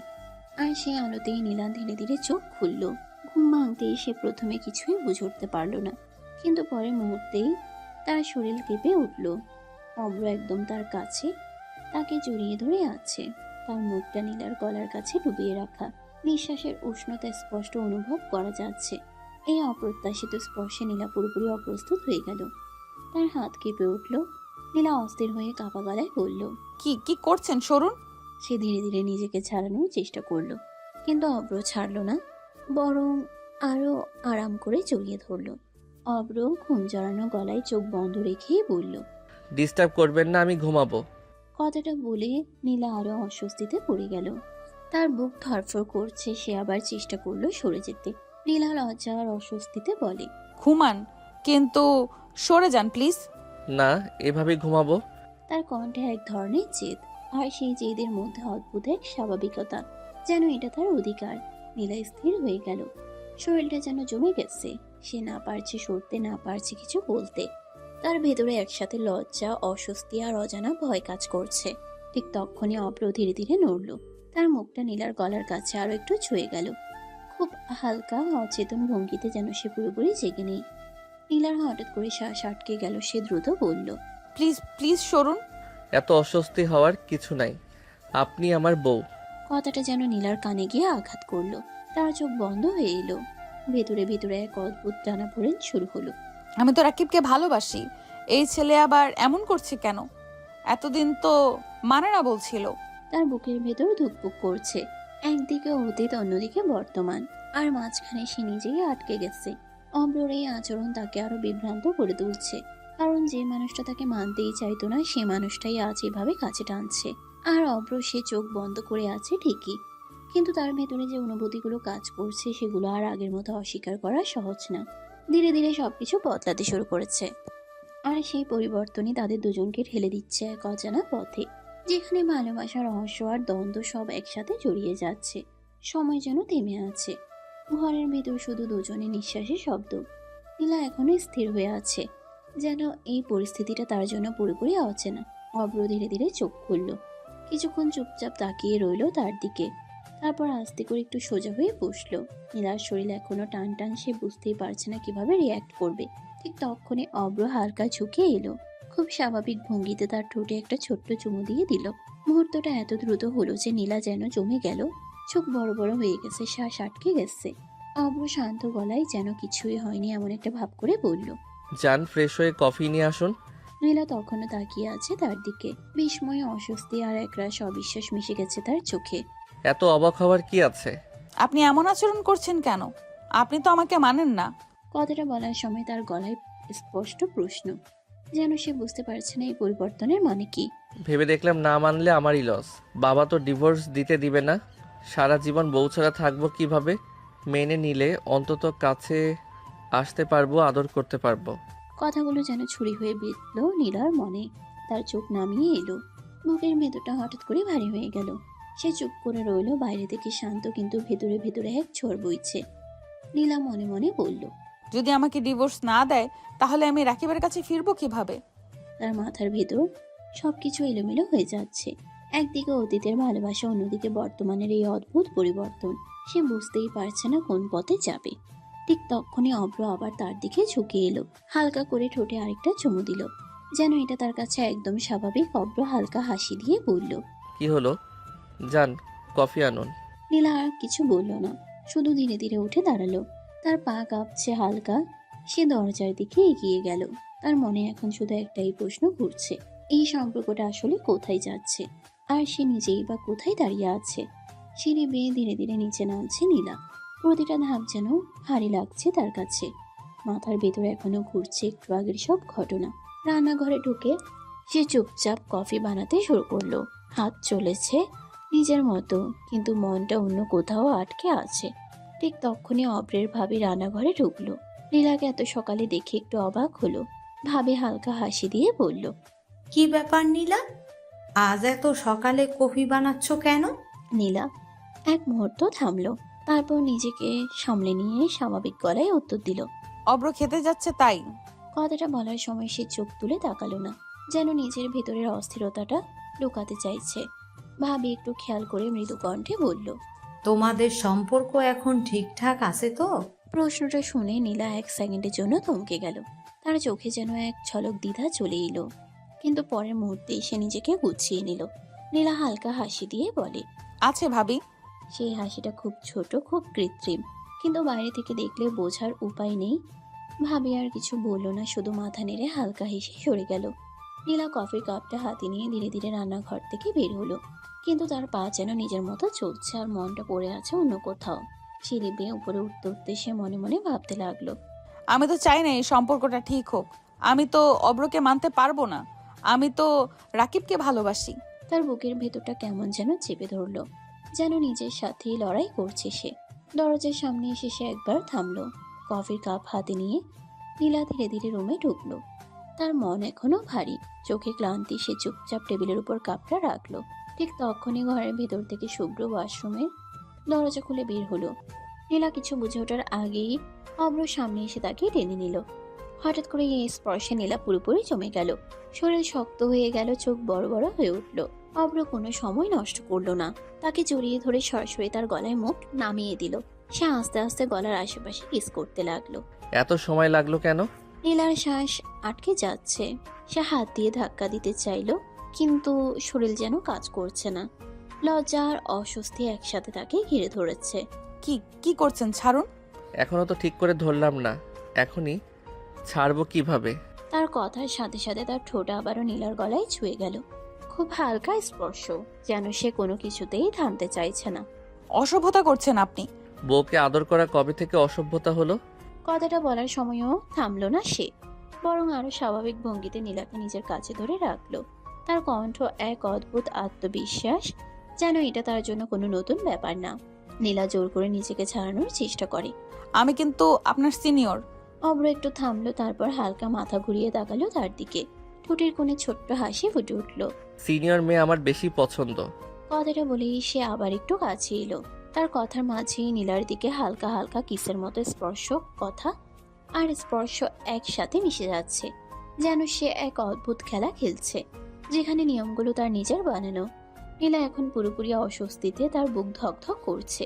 [SPEAKER 3] আর সেই আলোতেই নীলা ধীরে ধীরে চোখ খুলল। ঘুম ভাঙতেই সে প্রথমে কিছুই বুঝে উঠতে পারল না, কিন্তু পরের মুহূর্তেই তার শরীর কেঁপে উঠল। অব্র একদম তার কাছে, তাকে জড়িয়ে ধরে আছে, তার মুখটা নীলার গলার কাছে ডুবিয়ে রাখা, নিঃশ্বাসের উষ্ণতা স্পষ্ট অনুভব করা যাচ্ছে। এই অপ্রত্যাশিত স্পর্শে নীলা পুরোপুরি অপ্রস্তুত হয়ে গেল, তার হাত কেঁপে উঠল। নীলা অস্থির হয়ে কাঁপা গলায় বলল,
[SPEAKER 2] কি কি করছেন সরুন।
[SPEAKER 3] সে ধীরে ধীরে নিজেকে ছাড়ানোর চেষ্টা করলো, কিন্তু অব্র ছাড়লো না, বরং আরো আরাম করে জড়িয়ে ধরলো। অব্র ঘুম জড়ানো গলায় চোখ বন্ধ রেখে বলল,
[SPEAKER 1] ডিস্টার্ব করবেন না, আমি ঘুমাবো।
[SPEAKER 3] কথাটা বলে নীলা আরো অস্বস্তিতে পড়ে গেল, তার বুক ধরফর করছে। সে আবার চেষ্টা করলো সরে যেতে। নীলা লজ্জা আর অস্বস্তিতে বলে,
[SPEAKER 2] ঘুমান, কিন্তু সরে যান প্লিজ।
[SPEAKER 1] না, এভাবেই ঘুমাবো।
[SPEAKER 3] তার কণ্ঠে এক ধরনের জেদ, আর সেই জেদের মধ্যে অদ্ভুত এক স্বাভাবিকতা, যেন এটা তার অধিকার। নীলা স্থির হয়ে গেল, শরীরটা যেন জমে গেছে, সে না পারছে সরতে, না পারছে কিছু বলতে। তার ভেতরে একসাথে লজ্জা, অস্বস্তি আর অজানা ভয় কাজ করছে। ঠিক তখনই অব্র ধীরে ধীরে নড়ল, তার মুখটা নীলার গলার কাছে আরো একটু ছুঁয়ে গেল, খুব হালকা অচেতন ভঙ্গিতে, যেন সে পুরোপুরি জেগে নেই। নীলার হঠাৎ করে শ্বাস আটকে গেল, সে দ্রুত বলল,
[SPEAKER 2] প্লিজ প্লিজ সরুন।
[SPEAKER 1] এত অস্বস্তি হওয়ার কিছু নাই, আপনি আমার বউ।
[SPEAKER 3] কথাটা যেন নীলার কানে গিয়ে আঘাত করলো, তার চোখ বন্ধ হয়ে এলো। ভেতরে ভেতরে এক অদ্ভুত টানাপোড়েন শুরু হলো।
[SPEAKER 2] আমি তো রাকিবকে ভালোবাসি, এই ছেলে আবার এমন করছে কেন? এতদিন তো মানে না বলছিল।
[SPEAKER 3] তার বুকের ভেতর ধুকপুক করছে, একদিকে অতীত অন্যদিকে বর্তমান, আর মাঝখানে সে নিজেই আটকে গেছে। অব্রর এই আচরণ তাকে আরো বিভ্রান্ত করে তুলছে, কারণ যে মানুষটা তাকে মানতেই চাইতো না, সে মানুষটাই আজ এভাবে কাছে টানছে। আর অব্র সে চোখ বন্ধ করে আছে ঠিকই, কিন্তু তার ভেতরে যে অনুভূতিগুলো কাজ করছে সেগুলো আর আগের মতো অস্বীকার করা সহজ না। ধীরে ধীরে সবকিছু বদলাতে শুরু করেছে, আর সেই পরিবর্তনই তাদের দুজনকে ঠেলে দিচ্ছে এক অজানা পথে, যেখানে ভালোবাসা, রহস্য আর দ্বন্দ্ব সব একসাথে জড়িয়ে যাচ্ছে। সময় যেন থেমে আছে, ঘরের ভেতর শুধু দুজনের নিঃশ্বাসের শব্দ। নীলা এখনো স্থির হয়ে আছে, যেন এই পরিস্থিতিটা তার জন্য পুরোপুরি অচেনা। অব্র ধীরে ধীরে চোখ খুলল, কিছুক্ষণ চুপচাপ তাকিয়ে রইল তার দিকে, তারপর আস্তে করে একটু সোজা হয়ে বসলো। নীলার শরীর এখনো টান টান, সে বুঝতেই পারছে না কিভাবে রিয়াক্ট করবে। ঠিক তখনই অব্র হালকা ঝুঁকে এলো, খুব স্বাভাবিক ভঙ্গিতে তার ঠোঁটে একটা ছোট্ট চুমু দিয়ে দিল। মুহূর্তটা এত দ্রুত হলো যে নীলা যেন জমে গেল, চোখ বড় বড় হয়ে গেছে, শ্বাস আটকে গেছে। অব্র শান্ত গলায়, যেন কিছুই হয়নি এমন একটা ভাব করে বলল,
[SPEAKER 1] যান, ফ্রেশ হয়ে কফি নিয়ে আসুন।
[SPEAKER 3] নীলা তখনও তাকিয়ে আছে তার দিকে, বিস্ময়, অস্বস্তি আর একরাশ অবিশ্বাস মিশে গেছে তার চোখে।
[SPEAKER 1] এত অবাক হওয়ার কি আছে?
[SPEAKER 2] আপনি এমন আচরণ করছেন কেন? আপনি তো আমাকে মানেন না।
[SPEAKER 3] কথাটা বলার সময় তার গলায় স্পষ্ট প্রশ্ন, যেন সে বুঝতে পারছে না এই পরিবর্তনের মানে কি।
[SPEAKER 1] ভেবে দেখলাম না মানলে আমারই লস। বাবা তো ডিভোর্স দিতে দিবে না, সারা জীবন বউ ছাড়া থাকবো কিভাবে? মেনে নিলে অন্তত কাছে আসতে পারবো, আদর করতে পারবো।
[SPEAKER 3] কথাগুলো যেন ছুরি হয়ে বিঁধল নীলার মনে, তার চোখ নামিয়ে এলো, বুকের ভেতরটা হঠাৎ করে ভারী হয়ে গেল। সে চুপ করে রইল, বাইরে থেকে শান্ত, কিন্তু ভেতরে ভেতরে এক ঝড় বইছে। নীলা মনে মনে বলল,
[SPEAKER 2] যদি আমাকে ডিভোর্স না দেয় তাহলে আমি রাকিবের কাছে ফিরবো কিভাবে?
[SPEAKER 3] তার মাথার ভেতর সবকিছু এলোমেলো হয়ে যাচ্ছে, একদিকে অতীতের ভালোবাসা, অন্যদিকে বর্তমানের এই অদ্ভুত পরিবর্তন। সে বুঝতেই পারছে না কোন পথে যাবে। ঠিক তখনই অব্র আবার তার দিকে ঝুঁকে এলো, হালকা করে ঠোঁটে আরেকটা চুমু দিল, যেন এটা তার কাছে একদম স্বাভাবিক। অব্র হালকা হাসি দিয়ে বলল,
[SPEAKER 1] কি হলো? যান, কফি আনুন।
[SPEAKER 3] নীলা আর কিছু বলল না, শুধু ধীরে ধীরে উঠে দাঁড়ালো, তার পা কাঁপছে হালকা। সে দরজার দিকে এগিয়ে গেল, তার মনে এখন শুধু একটাই প্রশ্ন ঘুরছে, এই সম্পর্কটা আসলে কোথায় যাচ্ছে, আর সে নিজেই বা কোথায় দাঁড়িয়ে আছে। সিঁড়ি বেয়ে ধীরে ধীরে নিচে নামছে নীলা, প্রতিটা ধাপ যেন ভারী লাগছে তার কাছে। মাথার ভেতরে এখনো ঘুরছে একটু আগের সব ঘটনা। রান্নাঘরে ঢুকে সে চুপচাপ কফি বানাতে শুরু করলো। হাত চলেছে নিজের মতো, কিন্তু মনটা অন্য কোথাও আটকে আছে। ঠিক তখনই অব্রের ভাবি রান্নাঘরে ঢুকলো। নীলাকে এত সকালে দেখে একটু অবাক হলো। ভাবি হালকা হাসি দিয়ে বলল,
[SPEAKER 4] কি ব্যাপার নীলা, আজ এত সকালে কফি বানাচ্ছ কেন?
[SPEAKER 3] নীলা এক মুহূর্ত থামলো, তারপর নিজেকে সামলে নিয়ে স্বাভাবিক গলায় উত্তর দিল,
[SPEAKER 2] অব্র খেতে যাচ্ছে তাই।
[SPEAKER 3] কথাটা বলার সময় সে চোখ তুলে তাকালো না, যেন নিজের ভেতরের অস্থিরতাটা লুকাতে চাইছে। ভাবি একটু খেয়াল করে মৃদু কণ্ঠে বলল,
[SPEAKER 4] তোমাদের সম্পর্ক এখন ঠিকঠাক আছে তো?
[SPEAKER 3] প্রশ্নটা শুনে নীলা এক সেকেন্ডের জন্য থমকে গেল। তার চোখে যেন এক ঝলক দ্বিধা চলে এলো, কিন্তু পরের মুহূর্তেই সে নিজেকে গুছিয়ে নিল। নীলা হালকা হাসি দিয়ে বলে,
[SPEAKER 2] আছে ভাবি।
[SPEAKER 3] সেই হাসিটা খুব ছোট, খুব কৃত্রিম, কিন্তু বাইরে থেকে দেখলে বোঝার উপায় নেই। ভাবি আর কিছু বলল না, শুধু মাথা নেড়ে হালকা হেসে সরে গেল। নীলা কফির কাপটা হাতে নিয়ে ধীরে ধীরে রান্নাঘর থেকে বের হলো, কিন্তু তার পা যেন নিজের মতো চলছে আর মনটা পড়ে আছে অন্য কোথাও। সিঁড়ি বেয়ে উপরে উঠতে উঠতে সে মনে মনে ভাবতে লাগলো,
[SPEAKER 2] আমি তো চাই না এই সম্পর্কটা ঠিক হোক। আমি তো অব্রকে মানতে পারবো না। আমি তো রাকিবকে ভালোবাসি।
[SPEAKER 3] তার বুকের ভেতরটা কেমন যেন চেপে ধরলো, যেন নিজের সাথেই লড়াই করছে সে। দরজার সামনে এসে সে একবার থামলো। কফির কাপ হাতে নিয়ে নীলা ধীরে ধীরে রুমে ঢুকলো। তার মন এখনো ভারী, চোখে ক্লান্তি। সে চুপচাপ টেবিলের উপর কাপটা রাখলো। ঠিক তখনই ঘরের ভেতর থেকে শুভ্র ওয়াশরুমের দরজা খুলে বের হলো। নীলা কিছু বুঝে ওঠার আগেই অব্র সামনে এসে তাকে টেনে নিল। হঠাৎ করে এই স্পর্শে নীলা পুরোপুরি জমে গেল। শরীর শক্ত হয়ে গেল, চোখ বড় বড় হয়ে উঠল। অব্র কোনো সময় নষ্ট করলো না, তাকে জড়িয়ে ধরে সরাসরি তার গলায় মুখ নামিয়ে দিল। সে আস্তে আস্তে গলার আশেপাশে কিস করতে লাগলো।
[SPEAKER 1] এত সময় লাগলো কেন?
[SPEAKER 3] নীলার শ্বাস আটকে যাচ্ছে। সে হাত দিয়ে ধাক্কা দিতে চাইলো, কিন্তু শরীর যেন কাজ করছে না। লজ্জা আর অস্বস্তি একসাথে তাকে ঘিরে ধরেছে।
[SPEAKER 2] কি কি করছেন? ছাড়ুন।
[SPEAKER 1] এখনো তো ঠিক করে ধরলাম না, এখনই ছাড়বো কিভাবে?
[SPEAKER 3] তার কথার সাথে সাথে তার ঠোঁট আবারও নীলার গলায় ছুঁয়ে গেল। খুব হালকা স্পর্শ, যেন সে কোনো কিছুতেই থামতে চাইছে না।
[SPEAKER 2] অসভ্যতা করছেন আপনি।
[SPEAKER 1] বউকে আদর করা কবে থেকে অসভ্যতা হলো?
[SPEAKER 3] কথাটা বলার সময়ও থামলো না সে, বরং আরো স্বাভাবিক ভঙ্গিতে নীলাকে নিজের কাছে ধরে রাখলো। তার কণ্ঠ এক অদ্ভুত আত্মবিশ্বাস, যেন এটা তার জন্য কোনো নতুন ব্যাপার না। নীলা জোর করে নিজেকে ছাড়ানোর চেষ্টা করে।
[SPEAKER 2] আমি কিন্তু আপনার সিনিয়র।
[SPEAKER 3] অব্র একটু থামলো, তারপর হালকা মাথা ঘুরিয়ে তাকালো তার দিকে। ঠোঁটের কোণে ছোট্ট হাসি ফুটে উঠল।
[SPEAKER 1] সিনিয়র মেয়ে আমার বেশি পছন্দ।
[SPEAKER 3] কথাটা বলেই সে আবার একটু কাছে এলো। তার কথার মাঝেই নীলার দিকে হালকা হালকা কিসের মতো স্পর্শ, কথা আর স্পর্শ একসাথে মিশে যাচ্ছে, যেন সে এক অদ্ভুত খেলা খেলছে, যেখানে নিয়মগুলো তার নিজের বানানো। নীলা এখন পুরোপুরি অস্বস্তিতে, তার বুক ধকধক করছে।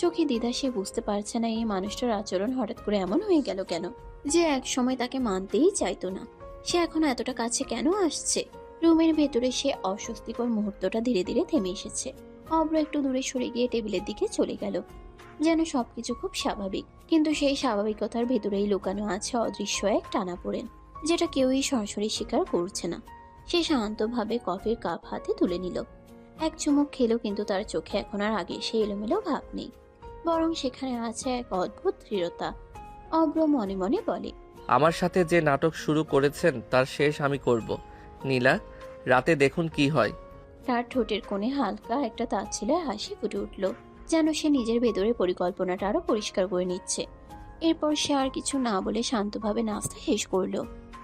[SPEAKER 3] চোখে দ্বিধা, সে বুঝতে পারছে না এই মানুষটার আচরণ হঠাৎ করে এমন হয়ে গেল কেন। যে এক সময় তাকে মানতেই চাইতো না, সে এখন এতটা কাছে কেন আসছে। রুমের ভেতরে সে অস্বস্তিকর মুহূর্তটা ধীরে ধীরে থেমে এসেছে। অব্র একটু দূরে সরে গিয়ে টেবিলের দিকে চলে গেল, যেন সবকিছু খুব স্বাভাবিক, কিন্তু সেই স্বাভাবিকতার ভেতরেই লুকানো আছে অদৃশ্য এক টানাপোড়েন, যেটা কেউই সরাসরি স্বীকার করছে না। সে শান্তভাবে কফির কাপ হাতে তুলে নিল, এক চুমুক খেলো, কিন্তু তার চোখে এখন আর আগে সে এলোমেলো ভাব নেই, বরং সেখানে আছে এক অদ্ভুত দৃঢ়তা। অব্র মনে মনে বলে,
[SPEAKER 1] আমার সাথে যে নাটক শুরু করেছেন তার শেষ আমি করব। নীলা, রাতে দেখুন কি হয়।
[SPEAKER 3] তার ঠোঁটের কোণে হালকা একটা তাচ্ছিল্যের হাসি ফুটে উঠল, যেন সে নিজের ভেতরে পরিকল্পনাটা আরো পরিষ্কার করে নিচ্ছে। এরপর সে আর কিছু না বলে শান্তভাবে নাস্তা শেষ করলো।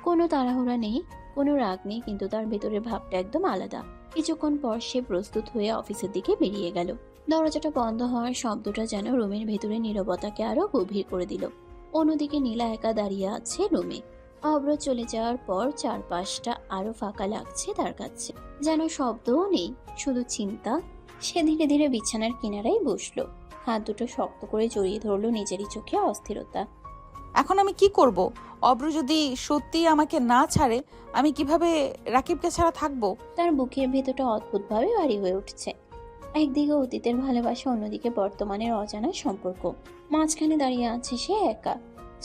[SPEAKER 3] কোনো তাড়াহুড়া নেই, কোনো রাগ নেই, কিন্তু তার ভেতরের ভাবটা একদম আলাদা। কিছুক্ষণ পর সে প্রস্তুত হয়ে অফিসের দিকে বেরিয়ে গেল। দরজাটা বন্ধ হওয়ার শব্দটা যেন রুমের ভেতরে নীরবতাকে আরো গভীর করে দিল। অন্যদিকে নীলা একা দাঁড়িয়ে আছে রুমে। অব্র চলে যাওয়ার পর চারপাশটা আরো ফাঁকা লাগছে তার কাছে, যেন শব্দও নেই, শুধু চিন্তা। সে ধীরে ধীরে বিছানার কিনারায় বসলো, হাত দুটো শক্ত করে জড়িয়ে ধরলো নিজেরই চোখে অস্থিরতা।
[SPEAKER 2] এখন আমি কি করব? অব্র যদি সত্যি আমাকে না ছাড়ে, আমি কিভাবে রাকিবকে ছাড়া থাকবো?
[SPEAKER 3] তার বুকের ভেতরটা অদ্ভুতভাবে ভারী হয়ে উঠছে। একদিকে অতীতের ভালোবাসা, অন্যদিকে বর্তমানের অজানা সম্পর্ক। মাঝখানে দাঁড়িয়ে আছে সে একা।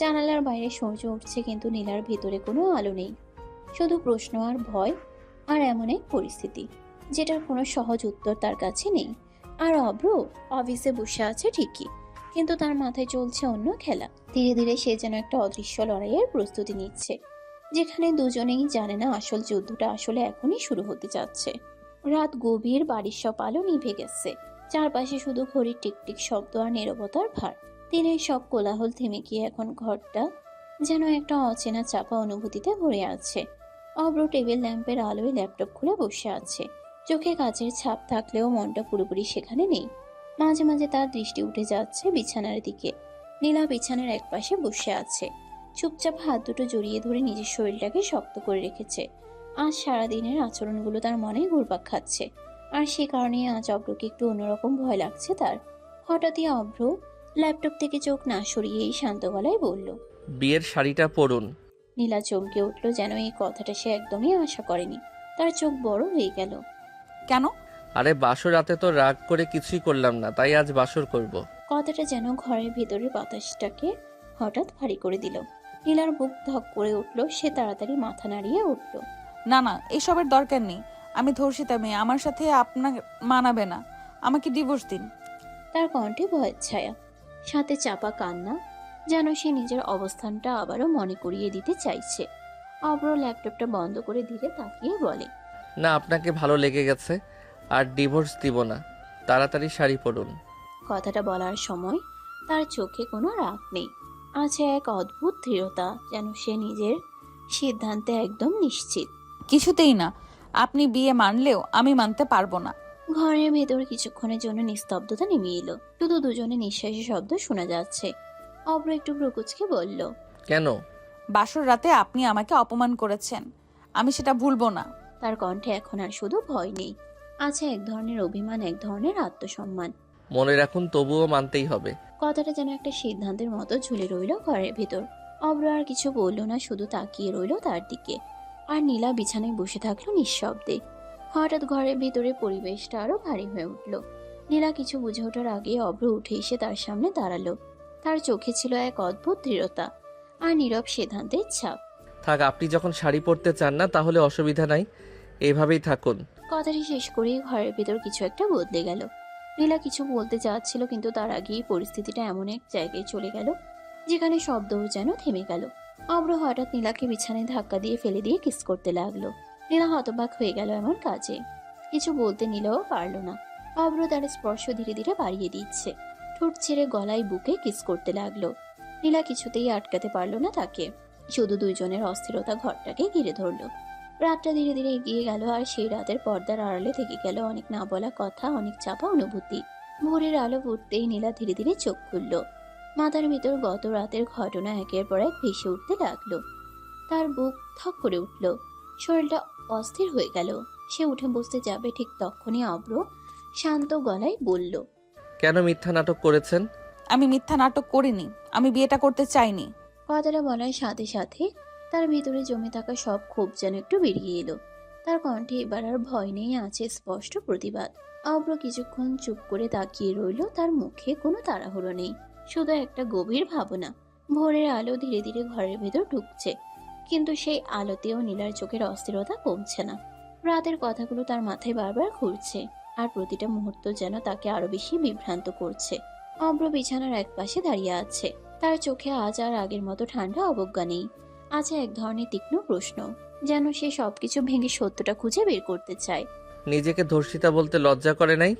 [SPEAKER 3] জানালার বাইরে সূর্য উঠছে, কিন্তু নীলার ভেতরে কোনো আলো নেই, শুধু প্রশ্ন আর ভয়। আর এমন এক পরিস্থিতি যেটার কোনো সহজ উত্তর তার কাছে নেই। আর অব্র অফিসে বসে আছে ঠিকই, কিন্তু তার মাথায় চলছে অন্য খেলা। ধীরে ধীরে সে যেন একটা অদৃশ্য লড়াইয়ের প্রস্তুতি নিচ্ছে, যেখানে দুজনেই জানে না আসল যুদ্ধটা আসলে এখনই শুরু হতে যাচ্ছে। রাত গভীর, বাড়ির সব আলো নিভে গেছে, চারপাশে শুধু ঘড়ির টিকটিক শব্দ আর নীরবতার ভার। দিনের সব কোলাহল থেমে গিয়ে এখন ঘরটা যেন একটা অচেনা চাপা অনুভূতিতে ভরে আছে। অব্র টেবিল ল্যাম্পের আলোয় ল্যাপটপ খুলে বসে আছে। চোখে কাচের ছাপ থাকলেও মনটা পুরোপুরি সেখানে নেই। মাঝে মাঝে তার দৃষ্টি উঠে যাচ্ছে বিছানার দিকে। নীলা বিছানার একপাশে বসে আছে, চুপচাপ হাত দুটো জড়িয়ে ধরে নিজের শরীরটাকে শক্ত করে রেখেছে। আজ সারাদিনের আচরণগুলো তার মনে ঘুরপাক খাচ্ছে, আর সে কারণে আজ অব্রকে একটু অন্যরকম ভয় লাগছে তার। হঠাৎই অব্র ল্যাপটপ থেকে চোখ না সরিয়েই শান্ত গলায় বলল,
[SPEAKER 1] বিয়ের শাড়িটা পরুন।
[SPEAKER 3] নীলা চমকে উঠল, যেন এই কথাটা সে একদমই আশা করেনি। তার চোখ বড় হয়ে গেল।
[SPEAKER 2] কেন?
[SPEAKER 1] আরে বাসর রাতে তো রাগ করে কিছুই করলাম না, তাই আজ বাসর করব।
[SPEAKER 3] কথাটা যেন ঘরের ভেতরের বাতাসটাকে হঠাৎ ভারী করে দিল। নীলার বুক ধক করে উঠল। সে তাড়াতাড়ি মাথা নাড়িয়ে উঠল।
[SPEAKER 2] না না, এসবের দরকার নেই। আমি ধর্ষিতা মেয়ে, আমার সাথে আপনার মানাবে না। আমাকে ডিভোর্স দিন।
[SPEAKER 3] তার কণ্ঠে ভয়ের ছায়া, সাথে চাপা কান্না, যেন সে নিজের অবস্থানটা আবারও মনে করিয়ে দিতে চাইছে। অব্র ল্যাপটপটা বন্ধ করে ধীরে তাকিয়ে বলে,
[SPEAKER 1] না, আপনাকে ভালো লেগে গেছে, আর ডিভোর্স দিব না। তাড়াতাড়ি শাড়ি পরুন।
[SPEAKER 3] কথাটা বলার সময় তার চোখে কোনো রাগ নেই, আছে এক অদ্ভুত দৃঢ়তা, যেন সে নিজের সিদ্ধান্তে একদম নিশ্চিত।
[SPEAKER 2] কিছুতেই না। আপনি বিয়ে মানলেও আমি মানতে পারবো না।
[SPEAKER 3] ঘরের ভেতর কিছুক্ষণের জন্য নিস্তব্ধতা নেমে এলো। শুধু দুজনে নিঃশ্বাসের শব্দ শোনা যাচ্ছে। অব্র একটু ভ্রুকুচকে বলল,
[SPEAKER 1] কেন?
[SPEAKER 2] বাসর রাতে আপনি আমাকে অপমান করেছেন, আমি সেটা ভুলবো না।
[SPEAKER 3] তার কণ্ঠে এখন আর শুধু ভয় নেই, আছে এক ধরনের অভিমান, এক ধরনের আত্মসম্মান।
[SPEAKER 1] মনে রাখুন, তবুও মানতেই হবে।
[SPEAKER 3] কথাটা যেন একটা সিদ্ধান্তের মতো ঝুলে রইল ঘরের ভেতর। অব্র আর কিছু বলল না, শুধু তাকিয়ে রইল তার দিকে। আর নীলা বিছানায় বসে থাকলো নিঃশব্দে। হঠাৎ ঘরের ভিতরে পরিবেশটা আরো ভারী হয়ে উঠল। নীলা কিছু বুঝে ওঠার আগে অব্র উঠে এসে তার সামনে দাঁড়ালো। তার চোখে ছিল এক অদ্ভুত দৃঢ়তা আর নীরব সিদ্ধান্তের ছাপ।
[SPEAKER 1] থাক, আপনি যখন শাড়ি পরতে চান না তাহলে অসুবিধা নাই, এইভাবেই থাকুন।
[SPEAKER 3] কথাটি শেষ করেই ঘরের ভেতর কিছু একটা বদলে গেল। নীলা কিছু বলতে চাচ্ছিল, কিন্তু তার আগেই পরিস্থিতিটা এমন এক জায়গায় চলে গেল যেখানে শব্দও যেন থেমে গেল। অব্র হঠাৎ নীলাকে বিছানায় ধাক্কা দিয়ে ফেলে দিয়ে কিস করতে লাগলো। নীলা হতবাক হয়ে গেল এমন কাজে, কিছু বলতে নিলেও পারল না। অব্র তার স্পর্শ ধীরে ধীরে বাড়িয়ে দিচ্ছে, ঠোঁট ছেড়ে গলায় বুকে কিস করতে লাগলো। নীলা কিছুতেই আটকাতে পারল না তাকে, শুধু দুইজনের অস্থিরতা ঘরটাকে ঘিরে ধরলো। রাতটা ধীরে ধীরে এগিয়ে গেল, আর সেই রাতের পর্দার আড়ালে থেকে গেল অনেক না বলা কথা, অনেক চাপা অনুভূতি। ভোরের আলো ফুটতেই নীলা ধীরে ধীরে চোখ খুলল। মাথার ভিতর গত রাতের ঘটনা একের পর এক ভেসে উঠতে লাগলো। তার বুক থক করে উঠল, শরীরটা অস্থির হয়ে গেল। সে উঠে বসতে যাবে, ঠিক তখনই অব্র শান্ত গলায় বলল,
[SPEAKER 1] কেন মিথ্যা নাটক করেছেন?
[SPEAKER 2] আমি মিথ্যা নাটক করিনি, আমি বিয়েটা করতে চাইনি।
[SPEAKER 3] কথাটা বলার সাথে সাথে তার ভিতরে জমে থাকা সব ক্ষোভ যেন একটু বেরিয়ে এলো। তার কণ্ঠে এবার আর ভয় নেই, আছে স্পষ্ট প্রতিবাদ। অব্র কিছুক্ষণ চুপ করে তাকিয়ে রইল। তার মুখে কোনো তাড়াহুড়ো নেই, শুধু একটা গভীর ভাবনা। ভোরের আলো ধীরে ধীরে ঘরের ভেতর ঢুকছে, কিন্তু সেই আলোতেও নীলার চোখের অস্থিরতা কমছে না। রাতের কথাগুলো তার মাথায় বারবার ঘুরছে, আর প্রতিটা মুহূর্ত যেন তাকে আরো বেশি বিভ্রান্ত করছে। অব্র বিছানার একপাশে দাঁড়িয়ে আছে, তার চোখে আজ আর আগের মতো ঠান্ডা অবজ্ঞা নেই, আছে এক ধরনের তীক্ষ্ণ প্রশ্ন, যেন সে সবকিছু ভেঙে সত্যটা খুঁজে বের করতে চায়।
[SPEAKER 1] নিজেকে ধর্ষিতা বলতে লজ্জা করে নাই?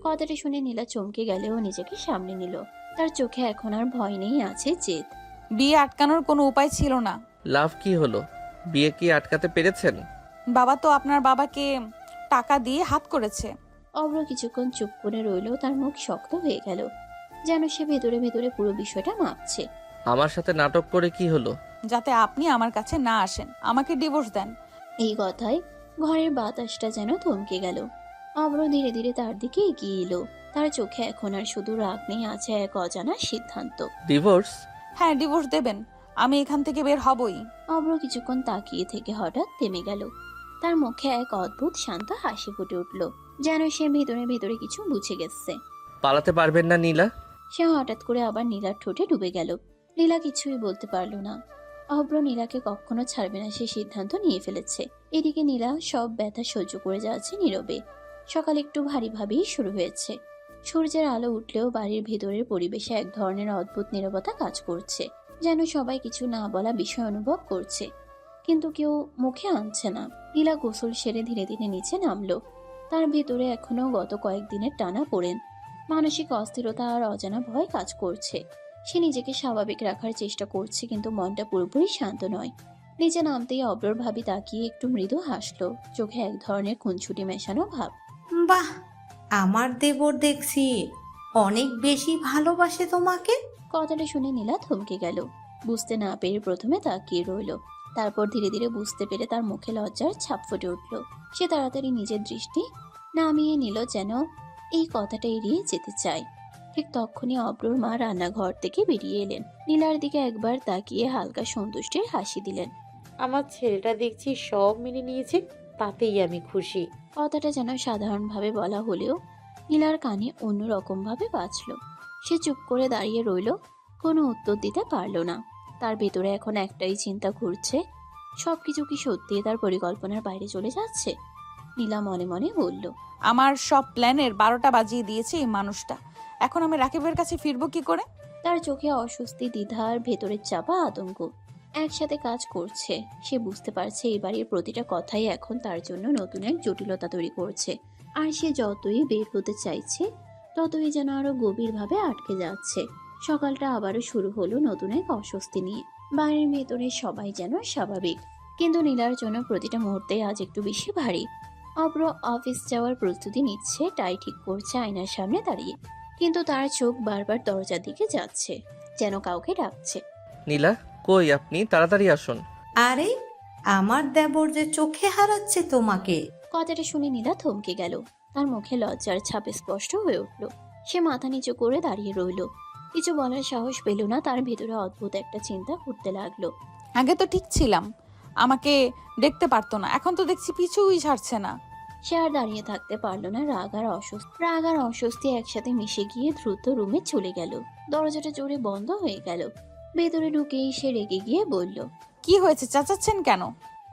[SPEAKER 3] কথাটা শুনে নীলা চমকে গেলেও নিজেকে সামনে নিল। তার চোখে এখন আর ভয় নেই, আছে জেদ।
[SPEAKER 2] বিয়ে আটকানোর কোনো উপায় ছিল না।
[SPEAKER 1] লাভ কি হলো? বিয়ে কি আটকাতে পেরেছেন?
[SPEAKER 2] বাবা তো আপনার বাবাকে টাকা দিয়ে হাত করেছে।
[SPEAKER 3] অব্র কিছুক্ষণ চুপ করে রইল, তার মুখ শক্ত হয়ে গেল, যেন সে ভেতরে ভেতরে পুরো বিষয়টা মাপছে।
[SPEAKER 1] আমার সাথে নাটক করে কি হলো?
[SPEAKER 2] যাতে আপনি আমার কাছে না আসেন, আমাকে ডিভোর্স দেন।
[SPEAKER 3] এই কথায় ঘরের বাতাসটা যেন থমকে গেল। অব্র ধীরে ধীরে তার দিকে এগিয়ে এলো। তার চোখে এখন আর শুধু রাগ নেই, আছে এক অজানা সিদ্ধান্ত।
[SPEAKER 1] ডিভোর্স?
[SPEAKER 2] হ্যাঁ, ডিভোর্স দেবেন, আমি এখান থেকে বের হবই।
[SPEAKER 3] অব্র কিছুক্ষণ তাকিয়ে থেকে হঠাৎ থেমে গেল। তার মুখে এক অদ্ভুত শান্ত হাসি ফুটে উঠল, যেন সে ভেতরে ভেতরে কিছু বুঝে গেছে।
[SPEAKER 1] পালাতে পারবেন না নীলা?
[SPEAKER 3] সে হঠাৎ করে আবার নীলার ঠোঁটে ডুবে গেল। নীলা কিছুই বলতে পারল না। অব্র নীলাকে কখনো ছাড়বে না, সে সিদ্ধান্ত নিয়ে ফেলেছে। এদিকে নীলা সব ব্যথা সহ্য করে যাচ্ছে নীরবে। সকাল একটু ভারী ভাবেই শুরু হয়েছে। সূর্যের আলো উঠলেও বাড়ির ভেতরের পরিবেশে এক ধরনের অদ্ভুত নীরবতা কাজ করছে, যেন সবাই কিছু না বলা বিষয় অনুভব করছে, কিন্তু কেউ মুখে আনছে না। নীলা গোসল সেরে ধীরে ধীরে নিচে নামলো। তার ভেতরে এখনো গত কয়েকদিনের টানা পড়েন, মানসিক অস্থিরতা আর অজানা ভয় কাজ করছে। সে নিজেকে স্বাভাবিক রাখার চেষ্টা করছে, কিন্তু মনটা পুরোপুরি শান্ত নয়। নিচে নামতেই অব্রর ভাবি তাকিয়ে একটু মৃদু হাসলো, চোখে এক ধরনের খুনছুটি মেশানো ভাব।
[SPEAKER 4] বাহ, আমার দেবর দেখছি অনেক বেশি ভালোবাসে তোমাকে।
[SPEAKER 3] কথাটা শুনে নীলা থমকে গেল। বুঝতে না পেরে প্রথমে তাকিয়ে রইল, তারপর ধীরে ধীরে বুঝতে পেরে তার মুখে লজ্জার ছাপ ফুটে উঠল। সে তাড়াতাড়ি নিজের দৃষ্টি নামিয়ে নিল, যেন এই কথাটা এড়িয়ে যেতে চায়। ঠিক তখনই অব্রর মা রান্নাঘর থেকে বেরিয়ে এলেন। নীলার দিকে একবার তাকিয়ে হালকা সন্তুষ্টির হাসি দিলেন।
[SPEAKER 6] আমার ছেলেটা দেখছি সব মেনে নিয়েছে, তাতেই আমি খুশি।
[SPEAKER 3] কথাটা যেন সাধারণভাবে বলা হলেও নীলার কানে অন্যরকম ভাবে বাজল। সে চুপ করে দাঁড়িয়ে রইল, কোনো উত্তর দিতে পারল না। তার ভেতরে এখন একটাই চিন্তা ঘুরছে, সবকিছু কি সত্যি তার পরিকল্পনার বাইরে চলে যাচ্ছে? নীলা মনে মনে বলল,
[SPEAKER 2] আমার সব প্ল্যানের 12টা বাজিয়ে দিয়েছে এই মানুষটা। এখন আমি রাকিবের কাছে ফিরবো কি করে?
[SPEAKER 3] তার চোখে অস্বস্তি, দ্বিধার ভেতরের চাপা আতঙ্ক একসাথে কাজ করছে। সে বুঝতে পারছে এই বাড়ির প্রতিটা কথাই এখন তার জন্য নতুন এক জটিলতা তৈরি করছে, আর সে যতই বের হতে চাইছে ততই যেন আরো গভীরভাবে আটকে যাচ্ছে। সকালটা আবারও শুরু হলো নতুন এক অস্বস্তি নিয়ে। বাড়ির ভেতরে সবাই যেন স্বাভাবিক, কিন্তু নীলার জন্য প্রতিটা মুহূর্তে আজ একটু বেশি ভারী। অব্র অফিস যাওয়ার প্রস্তুতি নিচ্ছে, টাই ঠিক করছে আয়নার সামনে দাঁড়িয়ে, কিন্তু তার চোখ বারবার দরজার দিকে যাচ্ছে, যেন কাউকে ডাকছে।
[SPEAKER 1] নীলা, কই আপনি? তাড়াতাড়ি আসুন।
[SPEAKER 4] আরে, আমার দেবর যে চোখে হারাচ্ছে তোমাকে।
[SPEAKER 3] কথাটা শুনে নীলা থমকে গেল। তার মুখে লজ্জার ছাপ স্পষ্ট হয়ে উঠল। সে মাথা নিচু করে দাঁড়িয়ে রইল, কিছু বলার সাহস পেল না। তার ভেতরে অদ্ভুত একটা চিন্তা ঘুরতে লাগলো।
[SPEAKER 2] আগে তো ঠিক ছিলাম, আমাকে দেখতে পারতো না, এখন তো দেখছি পিছুই ছাড়ছে না।
[SPEAKER 3] সে আর দাঁড়িয়ে থাকতে পারল না। রাগ আর অস্বস্তি একসাথে মিশে গিয়ে দ্রুত রুমে চলে গেল। দরজাটা জোরে বন্ধ হয়ে গেল। ভেতরে ঢুকেই সে রেগে গিয়ে বলল,
[SPEAKER 2] কি হয়েছে, চেঁচাচ্ছেন কেন?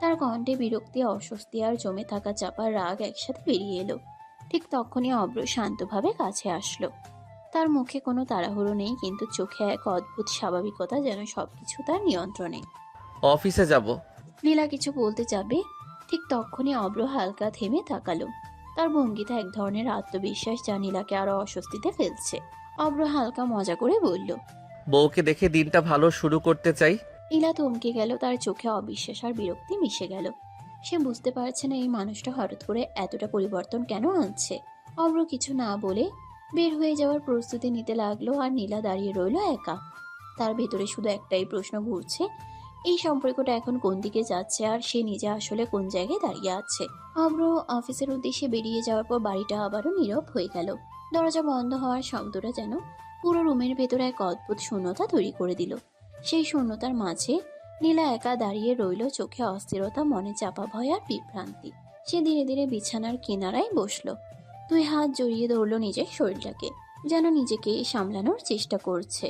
[SPEAKER 3] তার কণ্ঠে বিরক্তি, অস্বস্তি আর জমে থাকা চাপা রাগ একসাথে বেরিয়ে এলো। ঠিক তখনই অব্র শান্তভাবে কাছে আসলো। তার মুখে কোনো তাড়াহুড়ো নেই, কিন্তু চোখে এক অদ্ভুত স্বাভাবিকতা, যেন সবকিছু তার নিয়ন্ত্রণে।
[SPEAKER 1] অফিসে যাব।
[SPEAKER 3] নীলা কিছু বলতে যাবে, ঠিক তখনই অব্র হালকা থেমে তাকালো। তার ভঙ্গিতে এক ধরনের আত্মবিশ্বাস, যা নীলাকে আরো অস্বস্তিতে ফেলছে। অব্র হালকা মজা করে বলল,
[SPEAKER 1] বউকে দেখে দিনটা ভালো শুরু করতে চাই।
[SPEAKER 3] নীলা থমকে গেল, তার চোখে অবিশ্বাস আর বিরক্তি মিশে গেল। সে বুঝতে পারছে না এই মানুষটা হঠাৎ করে এতটা পরিবর্তন কেন আনছে। অব্র কিছু না বলে বের হয়ে যাওয়ার প্রস্তুতি নিতে লাগলো, আর নীলা দাঁড়িয়ে রইল একা। তার ভেতরে শুধু একটাই প্রশ্ন ঘুরছে, এই সম্পর্কটা এখন কোন দিকে যাচ্ছে, আর সে নিজে আসলে কোন জায়গায় দাঁড়িয়ে আছে। অব্র অফিসের উদ্দেশ্যে বেরিয়ে যাওয়ার পর বাড়িটা আবারও নীরব হয়ে গেল। দরজা বন্ধ হওয়ার শব্দটা যেন পুরো রুমের ভেতরে এক অদ্ভুত শূন্যতা তৈরি করে দিল। সেই শূন্যতার মাঝে নীলা একা দাঁড়িয়ে রইল, চোখে অস্থিরতা, মনে চাপা ভয় আর বিভ্রান্তি। সে ধীরে ধীরে বিছানার কিনারায় বসলো, 2 হাত জড়িয়ে ধরল নিজের শরীরটাকে, যেন নিজেকে সামলানোর চেষ্টা করছে।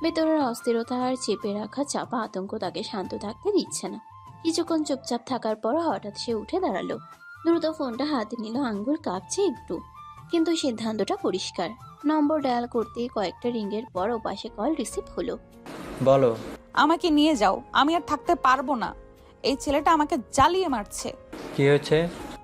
[SPEAKER 3] ভেতরের অস্থিরতা আর চেপে রাখা চাপা আতঙ্ক তাকে শান্ত থাকতে দিচ্ছে না। কিছুক্ষণ চুপচাপ থাকার পর হঠাৎ সে উঠে দাঁড়ালো, দ্রুত ফোনটা হাতে নিল। আঙ্গুল কাঁপছে একটু, কিন্তু সিদ্ধান্তটা পরিষ্কার। নম্বর ডায়াল করতেই কয়েকটা রিংয়ের পর ওপাশে কল রিসিভ হলো।
[SPEAKER 11] বলো।
[SPEAKER 2] আমাকে নিয়ে যাও, আমি আর থাকতে পারবো না। এই ছেলেটা আমাকে জ্বালিয়ে মারছে।
[SPEAKER 11] কি হয়েছে?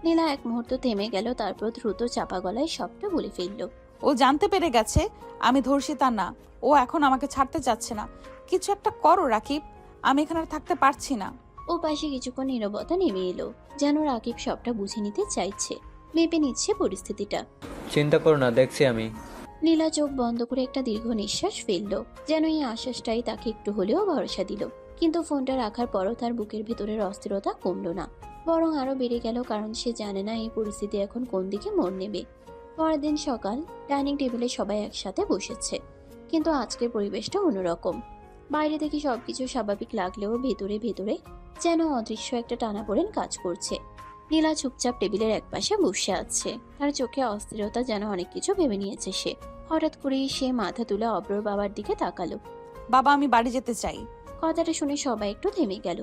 [SPEAKER 3] নীলা এক মুহূর্ত থেমে গেল, তারপর দ্রুত চাপা গলায় সবটা বলে ফেলল।
[SPEAKER 2] ও জানতে পেরে গেছে আমি ধর্ষিতা না। ও এখন আমাকে ছাড়তে চাচ্ছে না। কিছু একটা করো রাকিব, আমি এখানে আর থাকতে পারছি না।
[SPEAKER 3] ও পাশে কিছুক্ষণ নীরবতা নেমে এলো, যেন রাকিব সবটা বুঝে নিতে চাইছে, মেপে নিচ্ছে পরিস্থিতিটা।
[SPEAKER 11] চিন্তা করো না, দেখছি আমি।
[SPEAKER 3] নীলা চোখ বন্ধ করে একটা দীর্ঘ নিঃশ্বাস ফেললো, যেন এই আশ্বাসটাই তাকে একটু হলেও ভরসা দিল। কিন্তু ফোনটা রাখার পরও তার বুকের ভেতরের অস্থিরতা কমলো না, বরং আরো বেড়ে গেল, কারণ সে জানে না এই পরিস্থিতি এখন কোন দিকে মোড় নেবে। পরের দিন সকাল, ডাইনিং টেবিলে সবাই একসাথে বসেছে, কিন্তু আজকের পরিবেশটা অন্যরকম। বাইরে থেকে সবকিছু স্বাভাবিক লাগলেও ভেতরে ভেতরে যেন অদৃশ্য একটা টানাপোড়েন কাজ করছে। নীলা চুপচাপ টেবিলের একপাশে বসে আছে, তার চোখে অস্থিরতা, যেন অনেক কিছু ভেবে নিয়েছে সে। হঠাৎ করেই সে মাথা তুলে অব্রর বাবার দিকে তাকালো।
[SPEAKER 2] বাবা, আমি বাড়ি যেতে চাই।
[SPEAKER 3] কথাটা শুনে সবাই একটু থেমে গেল।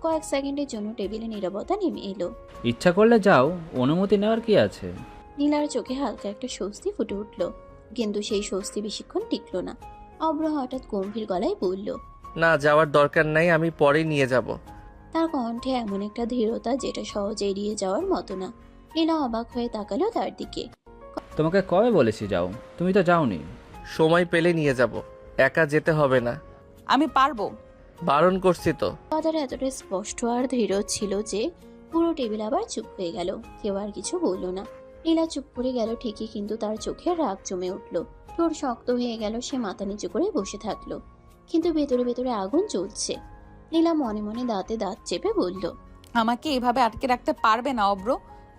[SPEAKER 3] কয়েক সেকেন্ডের জন্য টেবিলে নীরবতা নেমে এলো।
[SPEAKER 9] ইচ্ছা করলে যাও, অনুমতি নেওয়ার কি আছে?
[SPEAKER 3] নীলার চোখে হালকা একটা স্বস্তি ফুটে উঠল। কিন্তু সেই স্বস্তি বেশিক্ষণ টিকলো না। অব্র হঠাৎ গম্ভীর গলায় বলল,
[SPEAKER 1] না, যাওয়ার দরকার নাই, আমি পরেই নিয়ে যাব।
[SPEAKER 3] তার কণ্ঠে এমন একটা দৃঢ়তা যেটা সহজে এড়িয়ে যাওয়ার মতো না। নীলা অবাক হয়ে তাকালো তার দিকে।
[SPEAKER 9] তোমাকে কবে বলেছি যাও, তুমি তো যাওনি।
[SPEAKER 1] সময় পেলে নিয়ে যাব, একা যেতে হবে না।
[SPEAKER 2] আমি পারবো।
[SPEAKER 1] বারণ করছি তো।
[SPEAKER 3] কথাটা এতটা স্পষ্ট আর দৃঢ় ছিল যে পুরো টেবিল আবার চুপ হয়ে গেল। কেউ আর কিছু বলল না। নীলা চুপ করে গেল ঠিকই, কিন্তু তার চোখে রাগ জমে উঠল। ঠোঁট শক্ত হয়ে গেল, সে মাথা নিচু করে বসে থাকলো, কিন্তু ভেতরে ভেতরে আগুন জ্বলছে। নীলা মনে মনে দাঁতে দাঁত চেপে বলল,
[SPEAKER 2] আমাকে এভাবে আটকে রাখতে পারবে না অব্র,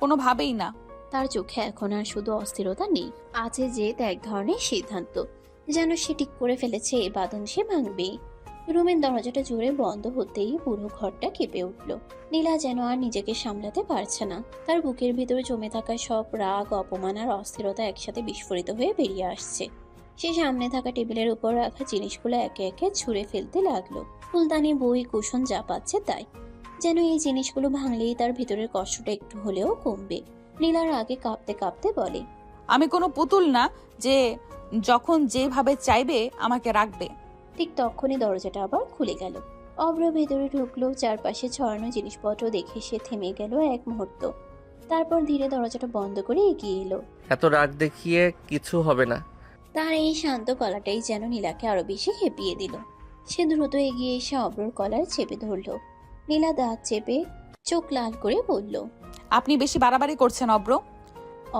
[SPEAKER 2] কোনোভাবেই না।
[SPEAKER 3] তার চোখে এখন আর শুধু অস্থিরতা নেই, আছে যে এক ধরনের সিদ্ধান্ত, যেন সে ঠিক করে ফেলেছে এই বাঁধন সে ভাঙবেই। রুমের দরজাটা জোরে বন্ধ হতেই পুরো ঘরটা কেঁপে উঠল। নীলা যেন আর নিজেকে সামলাতে পারছে না। তার বুকের ভিতরে জমে থাকা সব রাগ, অপমান আর অস্থিরতা একসাথে বিস্ফোরিত হয়ে বেরিয়ে আসছে। সে সামনে থাকা টেবিলের উপর রাখা জিনিসগুলো একে একে ছুঁড়ে ফেলতে লাগলো। ফুলদানি, বই, কুশন যা পাচ্ছে তাই। যেন এই জিনিসগুলো ভাঙলেই তার ভিতরের কষ্টটা একটু হলেও কমবে। নীলার আগে কাঁপতে কাঁপতে বলে,
[SPEAKER 2] আমি কোনো পুতুল না যে যখন যেভাবে চাইবে আমাকে রাখবে।
[SPEAKER 3] ঠিক তখনই দরজাটা আবার খুলে গেল। অব্র ভেতরে ঢুকলো। চারপাশে ছড়ানো জিনিসপত্র দেখে সে থেমে গেল এক মুহূর্ত। তারপর ধীরে দরজাটা বন্ধ করে এগিয়ে এলো।
[SPEAKER 1] এত রাগ দেখিয়ে কিছু হবে না।
[SPEAKER 3] তার এই শান্ত গলাটাই যেন নীলাকে আরো বেশি খেপিয়ে দিল। সে দ্রুত এগিয়ে এসে অব্রর কলার চেপে ধরল। নীলা দাঁত চেপে চোখ লাল করে বলল,
[SPEAKER 2] আপনি বেশি বাড়াবাড়ি করছেন অব্র।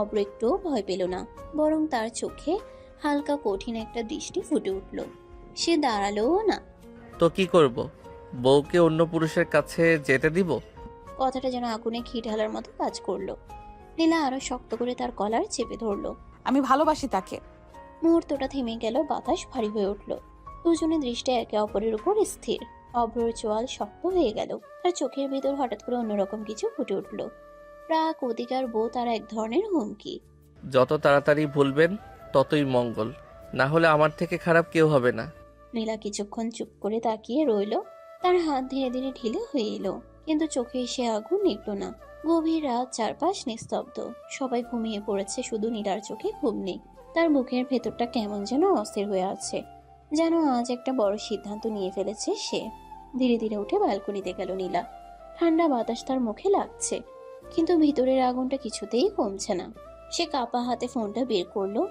[SPEAKER 3] অব্র একটুও ভয় পেল না, বরং তার চোখে হালকা কঠিন একটা দৃষ্টি ফুটে উঠল। সে দাঁড়ালোও না।
[SPEAKER 1] তো কি করব? বউকে অন্য পুরুষের কাছে যেতে দিব?
[SPEAKER 3] কথাটা যেন আগুনে ঘি ঢালার মতো কাজ করলো। নীলা আরো শক্ত করে তার কলার চেপে ধরলো।
[SPEAKER 2] আমি ভালোবাসি তাকে।
[SPEAKER 3] মুহূর্তটা থেমে গেল, বাতাস ভারী হয়ে উঠল। দুজনের দৃষ্টি একে অপরের উপর স্থির। অব্রর চোয়াল শক্ত হয়ে গেল। তার চোখের ভিতর হঠাৎ করে অন্যরকম কিছু ফুটে উঠল। প্রাক, অধিকার, বোধ আর এক ধরনের হুমকি।
[SPEAKER 1] যত তাড়াতাড়ি ভুলবেন ততই মঙ্গল, না হলে আমার থেকে খারাপ কেউ হবে না।
[SPEAKER 3] নীলা কিছুক্ষণ চুপ করে তাকিয়ে রইল। তার হাত ধীরে ধীরে ঢিলে হয়ে এলো, কিন্তু চোখে সে আগুন নিভল না। গভীর রাত, চারপাশ নিস্তব্ধ, সবাই ঘুমিয়ে পড়েছে, শুধু নীলার চোখে ঘুম নেই। তার বুকের ভেতরটা কেমন যেন অস্থির হয়ে আছে, যেন আজ একটা বড় সিদ্ধান্ত নিয়ে ফেলেছে সে। ধীরে ধীরে উঠে ব্যালকনিতে গেল নীলা। ঠান্ডা বাতাস তার মুখে লাগছে, কিন্তু ভিতরের আগুনটা কিছুতেই কমছে না। সে কাপা হাতে ফোনটা বের করলো।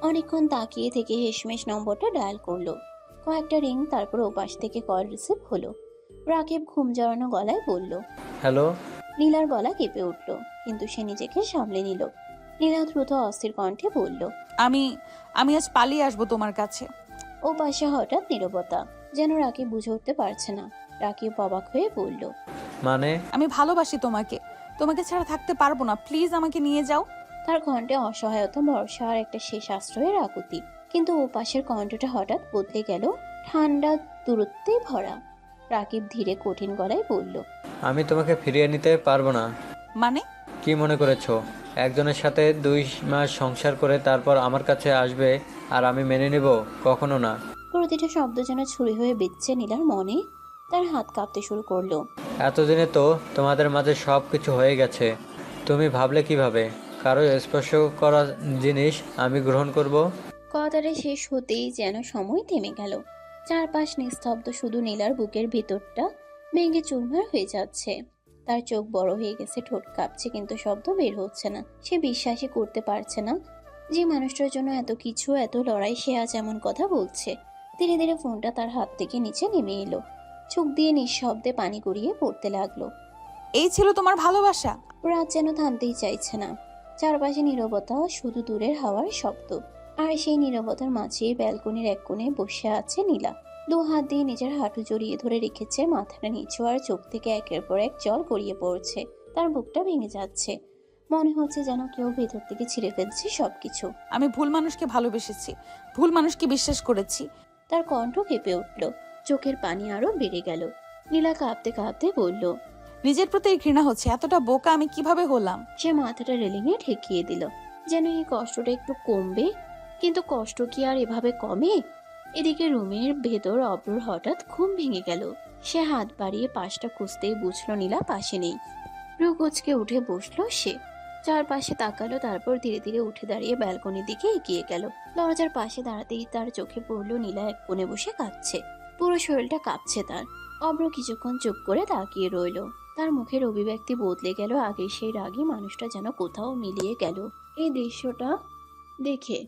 [SPEAKER 3] অনেকক্ষণ তাকিয়ে থেকে হেসমেশ নম্বরটা ডায়াল করলো। কয়েকটা রিং, তারপর ওপাশ থেকে কল রিসিভ হলো। রাকিব ঘুম জড়ানো গলায় বলল,
[SPEAKER 11] হ্যালো।
[SPEAKER 3] নীলার গলা কেঁপে উঠল, কিন্তু সে নিজেকে সামলে নিল। নীলা দ্রুত অস্থির কণ্ঠে বলল,
[SPEAKER 2] আমি আজ পালিয়ে আসবো তোমার কাছে।
[SPEAKER 3] ও পাশে হঠাৎ নীরবতা, যেন রাকিব বুঝে উঠতে পারছে না। রাকিব অবাক হয়ে বলল,
[SPEAKER 11] মানে?
[SPEAKER 2] আমি ভালোবাসি তোমাকে, তোমাকে ছাড়া থাকতে পারবো না, প্লিজ আমাকে নিয়ে যাও।
[SPEAKER 3] তার কণ্ঠে অসহায়তা, ভরসা আর একটা শেষ আশ্রয়ের আকুতি। কিন্তু ও পাশের কণ্ঠটা হঠাৎ বদলে গেল, ঠান্ডা দূরত্বে ভরা। রাকিব ধীরে কঠিন গলায় বলল,
[SPEAKER 11] আমি তোমাকে ফিরিয়ে নিতে পারবো না।
[SPEAKER 2] মানে?
[SPEAKER 11] কি মনে করেছো একজনের সাথে 2 মাস সংসার করে তারপর আমার কাছে আসবে আর আমি মেনে নেব? কখনো না।
[SPEAKER 3] প্রতিটা শব্দ যেন ছুরি হয়ে বিচ্ছে নীলার মনে। তার হাত কাঁপতে শুরু করলো।
[SPEAKER 11] এতদিনে তো তোমাদের মাঝে সব কিছু হয়ে গেছে, তুমি ভাবলে কিভাবে কারো স্পর্শ করা জিনিস আমি গ্রহণ করব?
[SPEAKER 3] কথাটা শেষ হতেই যেন সময় থেমে গেল। চারপাশ নিস্তব্ধ, শুধু নীলার বুকের ভিতরটা ভেঙে চুরমার হয়ে যাচ্ছে। তার চোখ বড় হয়ে গেছে, ঠোঁট কাঁপছে, কিন্তু শব্দ বের হচ্ছে না। সে বিশ্বাসই করতে পারছে না যে মানুষটার জন্য এত কিছু, এত লড়াই, সে আজ এমন কথা বলছে। ধীরে ধীরে ফোনটা তার হাত থেকে নিচে নেমে এলো। চোখ দিয়ে নিঃশব্দে পানি গড়িয়ে পড়তে লাগলো।
[SPEAKER 2] এই ছিল তোমার ভালোবাসা?
[SPEAKER 3] রাত যেন থামতেই চাইছে না। চারপাশে নীরবতা, শুধু দূরের হাওয়ার শব্দ। আর সেই নীরবতার মাঝে ব্যালকনির এক কোণে বসে আছে নীলা। 2 হাত দিয়ে নিজের হাঁটু জড়িয়ে ধরে রেখেছে, মাথাটা নিচু, আর চোখ থেকে একের পর এক জল গড়িয়ে পড়ছে। তার বুকটা ভেঙে যাচ্ছে, মনে হচ্ছে যেন কেউ ভেতর থেকে ছিঁড়ে ফেলছে সবকিছু।
[SPEAKER 2] আমি ভুল মানুষকে ভালোবেসেছি, ভুল মানুষকে বিশ্বাস করেছি।
[SPEAKER 3] তার কণ্ঠ কেঁপে উঠল, চোখের পানি আরো বেড়ে গেল। নীলা কাঁপতে কাঁপতে বলল,
[SPEAKER 2] নিজের প্রতি ঘৃণা হচ্ছে, এতটা বোকা আমি কিভাবে হলাম?
[SPEAKER 3] সে মাথাটা রেলিংয়ে ঠেকিয়ে দিল, যেন এই কষ্টটা একটু কমবে। কিন্তু কষ্ট কি আর এভাবে কমে? এদিকে রুমের ভেতর অব্রর হঠাৎ ঘুম ভেঙে গেল। সে হাত বাড়িয়ে পাশটা খুঁজতেই বুঝলো নীলা পাশে নেই। রুকুচকে উঠে বসলো সে। চারপাশে তাকালো, তারপর ধীরে ধীরে উঠে দাঁড়িয়ে ব্যালকনির দিকে এগিয়ে গেল। দরজার পাশে দাঁড়াতেই তার চোখে পড়ল নীলা এক কোণে বসে কাঁদছে। পুরো শরীরটা কাঁপছে তার। অব্র কিছুক্ষণ চুপ করে তাকিয়ে রইল। তার মুখের অভিব্যক্তি বদলে গেল। আগের সেই রাগী মানুষটা যেন কোথাও মিলিয়ে গেল এই দৃশ্যটা দেখে।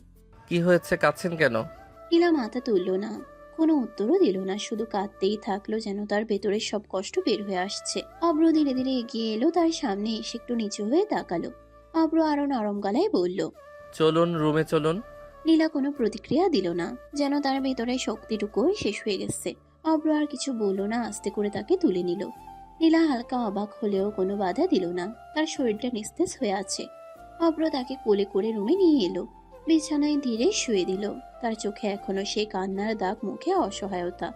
[SPEAKER 1] কি হয়েছে, কাঁদছেন কেন?
[SPEAKER 3] নীলা মাথা তুলল না, কোনো উত্তরও দিল না, শুধু কাঁদতেই থাকলো, যেন তার ভেতরের সব কষ্ট বের হয়ে আসছে। অব্র ধীরে ধীরে এগিয়ে এলো, তার সামনে এসে একটু নিচু হয়ে তাকালো। অব্র আরো নরম গলায় বলল,
[SPEAKER 1] চলুন রুমে চলুন।
[SPEAKER 3] নীলা কোনো প্রতিক্রিয়া দিল না, যেন তার ভেতরে শক্তিটুকু শেষ হয়ে গেছে। অব্র আর কিছু বলল না, আস্তে করে তাকে তুলে নিল। নীলা হালকা অবাক হলেও কোনো বাধা দিল না, তার শরীরটা নিস্তেজ হয়ে আছে। অব্র তাকে কোলে করে রুমে নিয়ে এলো, বিছানায় ধীরে শুয়ে দিল। তার চোখে এখনো সেই কান্নার দাগ, মুখে অসহায়তা।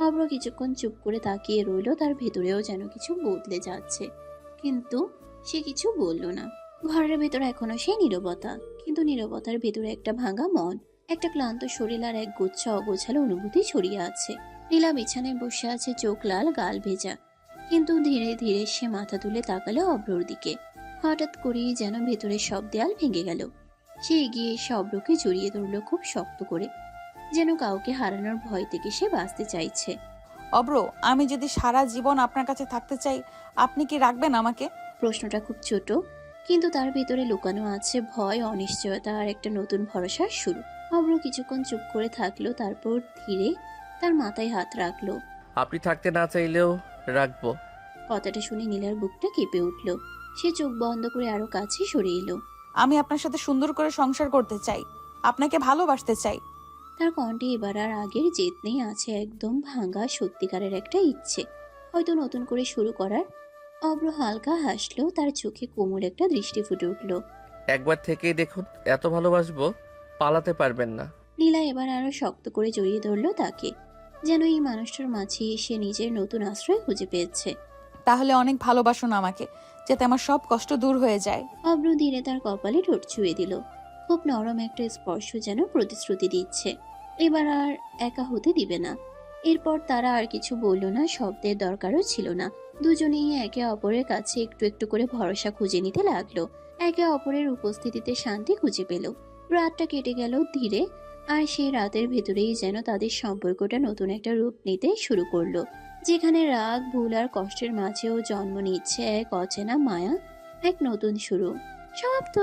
[SPEAKER 3] অব্র কিছুক্ষণ চুপ করে তাকিয়ে রইল, তার ভেতরেও যেন কিছু বদলে যাচ্ছে, কিন্তু সে কিছু বলল না। ঘরের ভেতরে এখনো সেই নীরবতা, কিন্তু নীরবতার ভেতরে একটা ভাঙা মন, একটা ক্লান্ত শরীর আর এক গুচ্ছ অগোছালো অনুভূতি ছড়িয়ে আছে। নীলা বিছানায় বসে আছে, চোখ লাল, গাল ভেজা, কিন্তু ধীরে ধীরে সে মাথা তুলে তাকালো অব্রর দিকে। হঠাৎ করেই যেন ভেতরের সব দেয়াল ভেঙে গেল। সে এগিয়ে এসে অব্রকে জড়িয়ে ধরল খুব শক্ত করে, যেন কাউকে হারানোর ভয় থেকে সে বাঁচতে চাইছে।
[SPEAKER 2] অব্র, আমি যদি সারা জীবন আপনার কাছে থাকতে চাই, আপনি কি রাখবেন আমাকে?
[SPEAKER 3] প্রশ্নটা খুব ছোট, কিন্তু তার ভিতরে লুকানো আছে ভয়, অনিশ্চয়তা আর একটা নতুন ভরসার শুরু। অব্র কিছুক্ষণ চুপ করে থাকলো, তারপর ধীরে তার মাথায় হাত রাখলো।
[SPEAKER 1] আপনি থাকতে না চাইলেও রাখবো।
[SPEAKER 3] কথাটা শুনে নীলার বুকটা কেঁপে উঠল। সে চোখ বন্ধ করে আরো কাছে সরে এলো।
[SPEAKER 2] আমি আপনার সাথে সুন্দর করে সংসার করতে চাই, আপনাকে ভালোবাসতে চাই।
[SPEAKER 3] তার কণ্ঠে এবার আর আগের জেদ নেই, আছে একদম ভাঙা সত্যিকারের একটা ইচ্ছে, হয়তো নতুন করে শুরু করার। অব্র হালকা হাসলো, তার চোখে কোমল একটা দৃষ্টি ফুটে উঠল।
[SPEAKER 1] একবার থেকেই দেখুন, এত ভালোবাসবো, পালাতে পারবেন না।
[SPEAKER 3] নীলা এবার আরো শক্ত করে জড়িয়ে ধরলো তাকে, যেন এই মানুষটার মাঝে সে নিজের নতুন আশ্রয় খুঁজে পেয়েছে।
[SPEAKER 2] তাহলে অনেক ভালোবাসুন আমাকে, যাতে আমার সব কষ্ট দূর হয়ে যায়।
[SPEAKER 3] অব্র ধীরে তার কপালে ঠোঁট ছুঁয়ে দিল। খুব নরম একটা স্পর্শ, যেন প্রতিশ্রুতি দিচ্ছে এবার আর একা হতে দিবে না। এরপর তারা আর কিছু বলল না, শব্দের দরকারও ছিল না। দুজনেই একে অপরের কাছে একটু একটু করে ভরসা খুঁজে নিতে লাগলো, একে অপরের উপস্থিতিতে শান্তি খুঁজে পেল। রাতটা কেটে গেল ধীরে, আর সেই রাতের ভেতরেই যেন তাদের সম্পর্কটা নতুন একটা রূপ নিতে শুরু করলো, যেখানে রাগ, ভুল আর কষ্টের মাঝেও জন্ম নিচ্ছে এক অচেনা মায়া, এক নতুন শুরু। সমাপ্ত।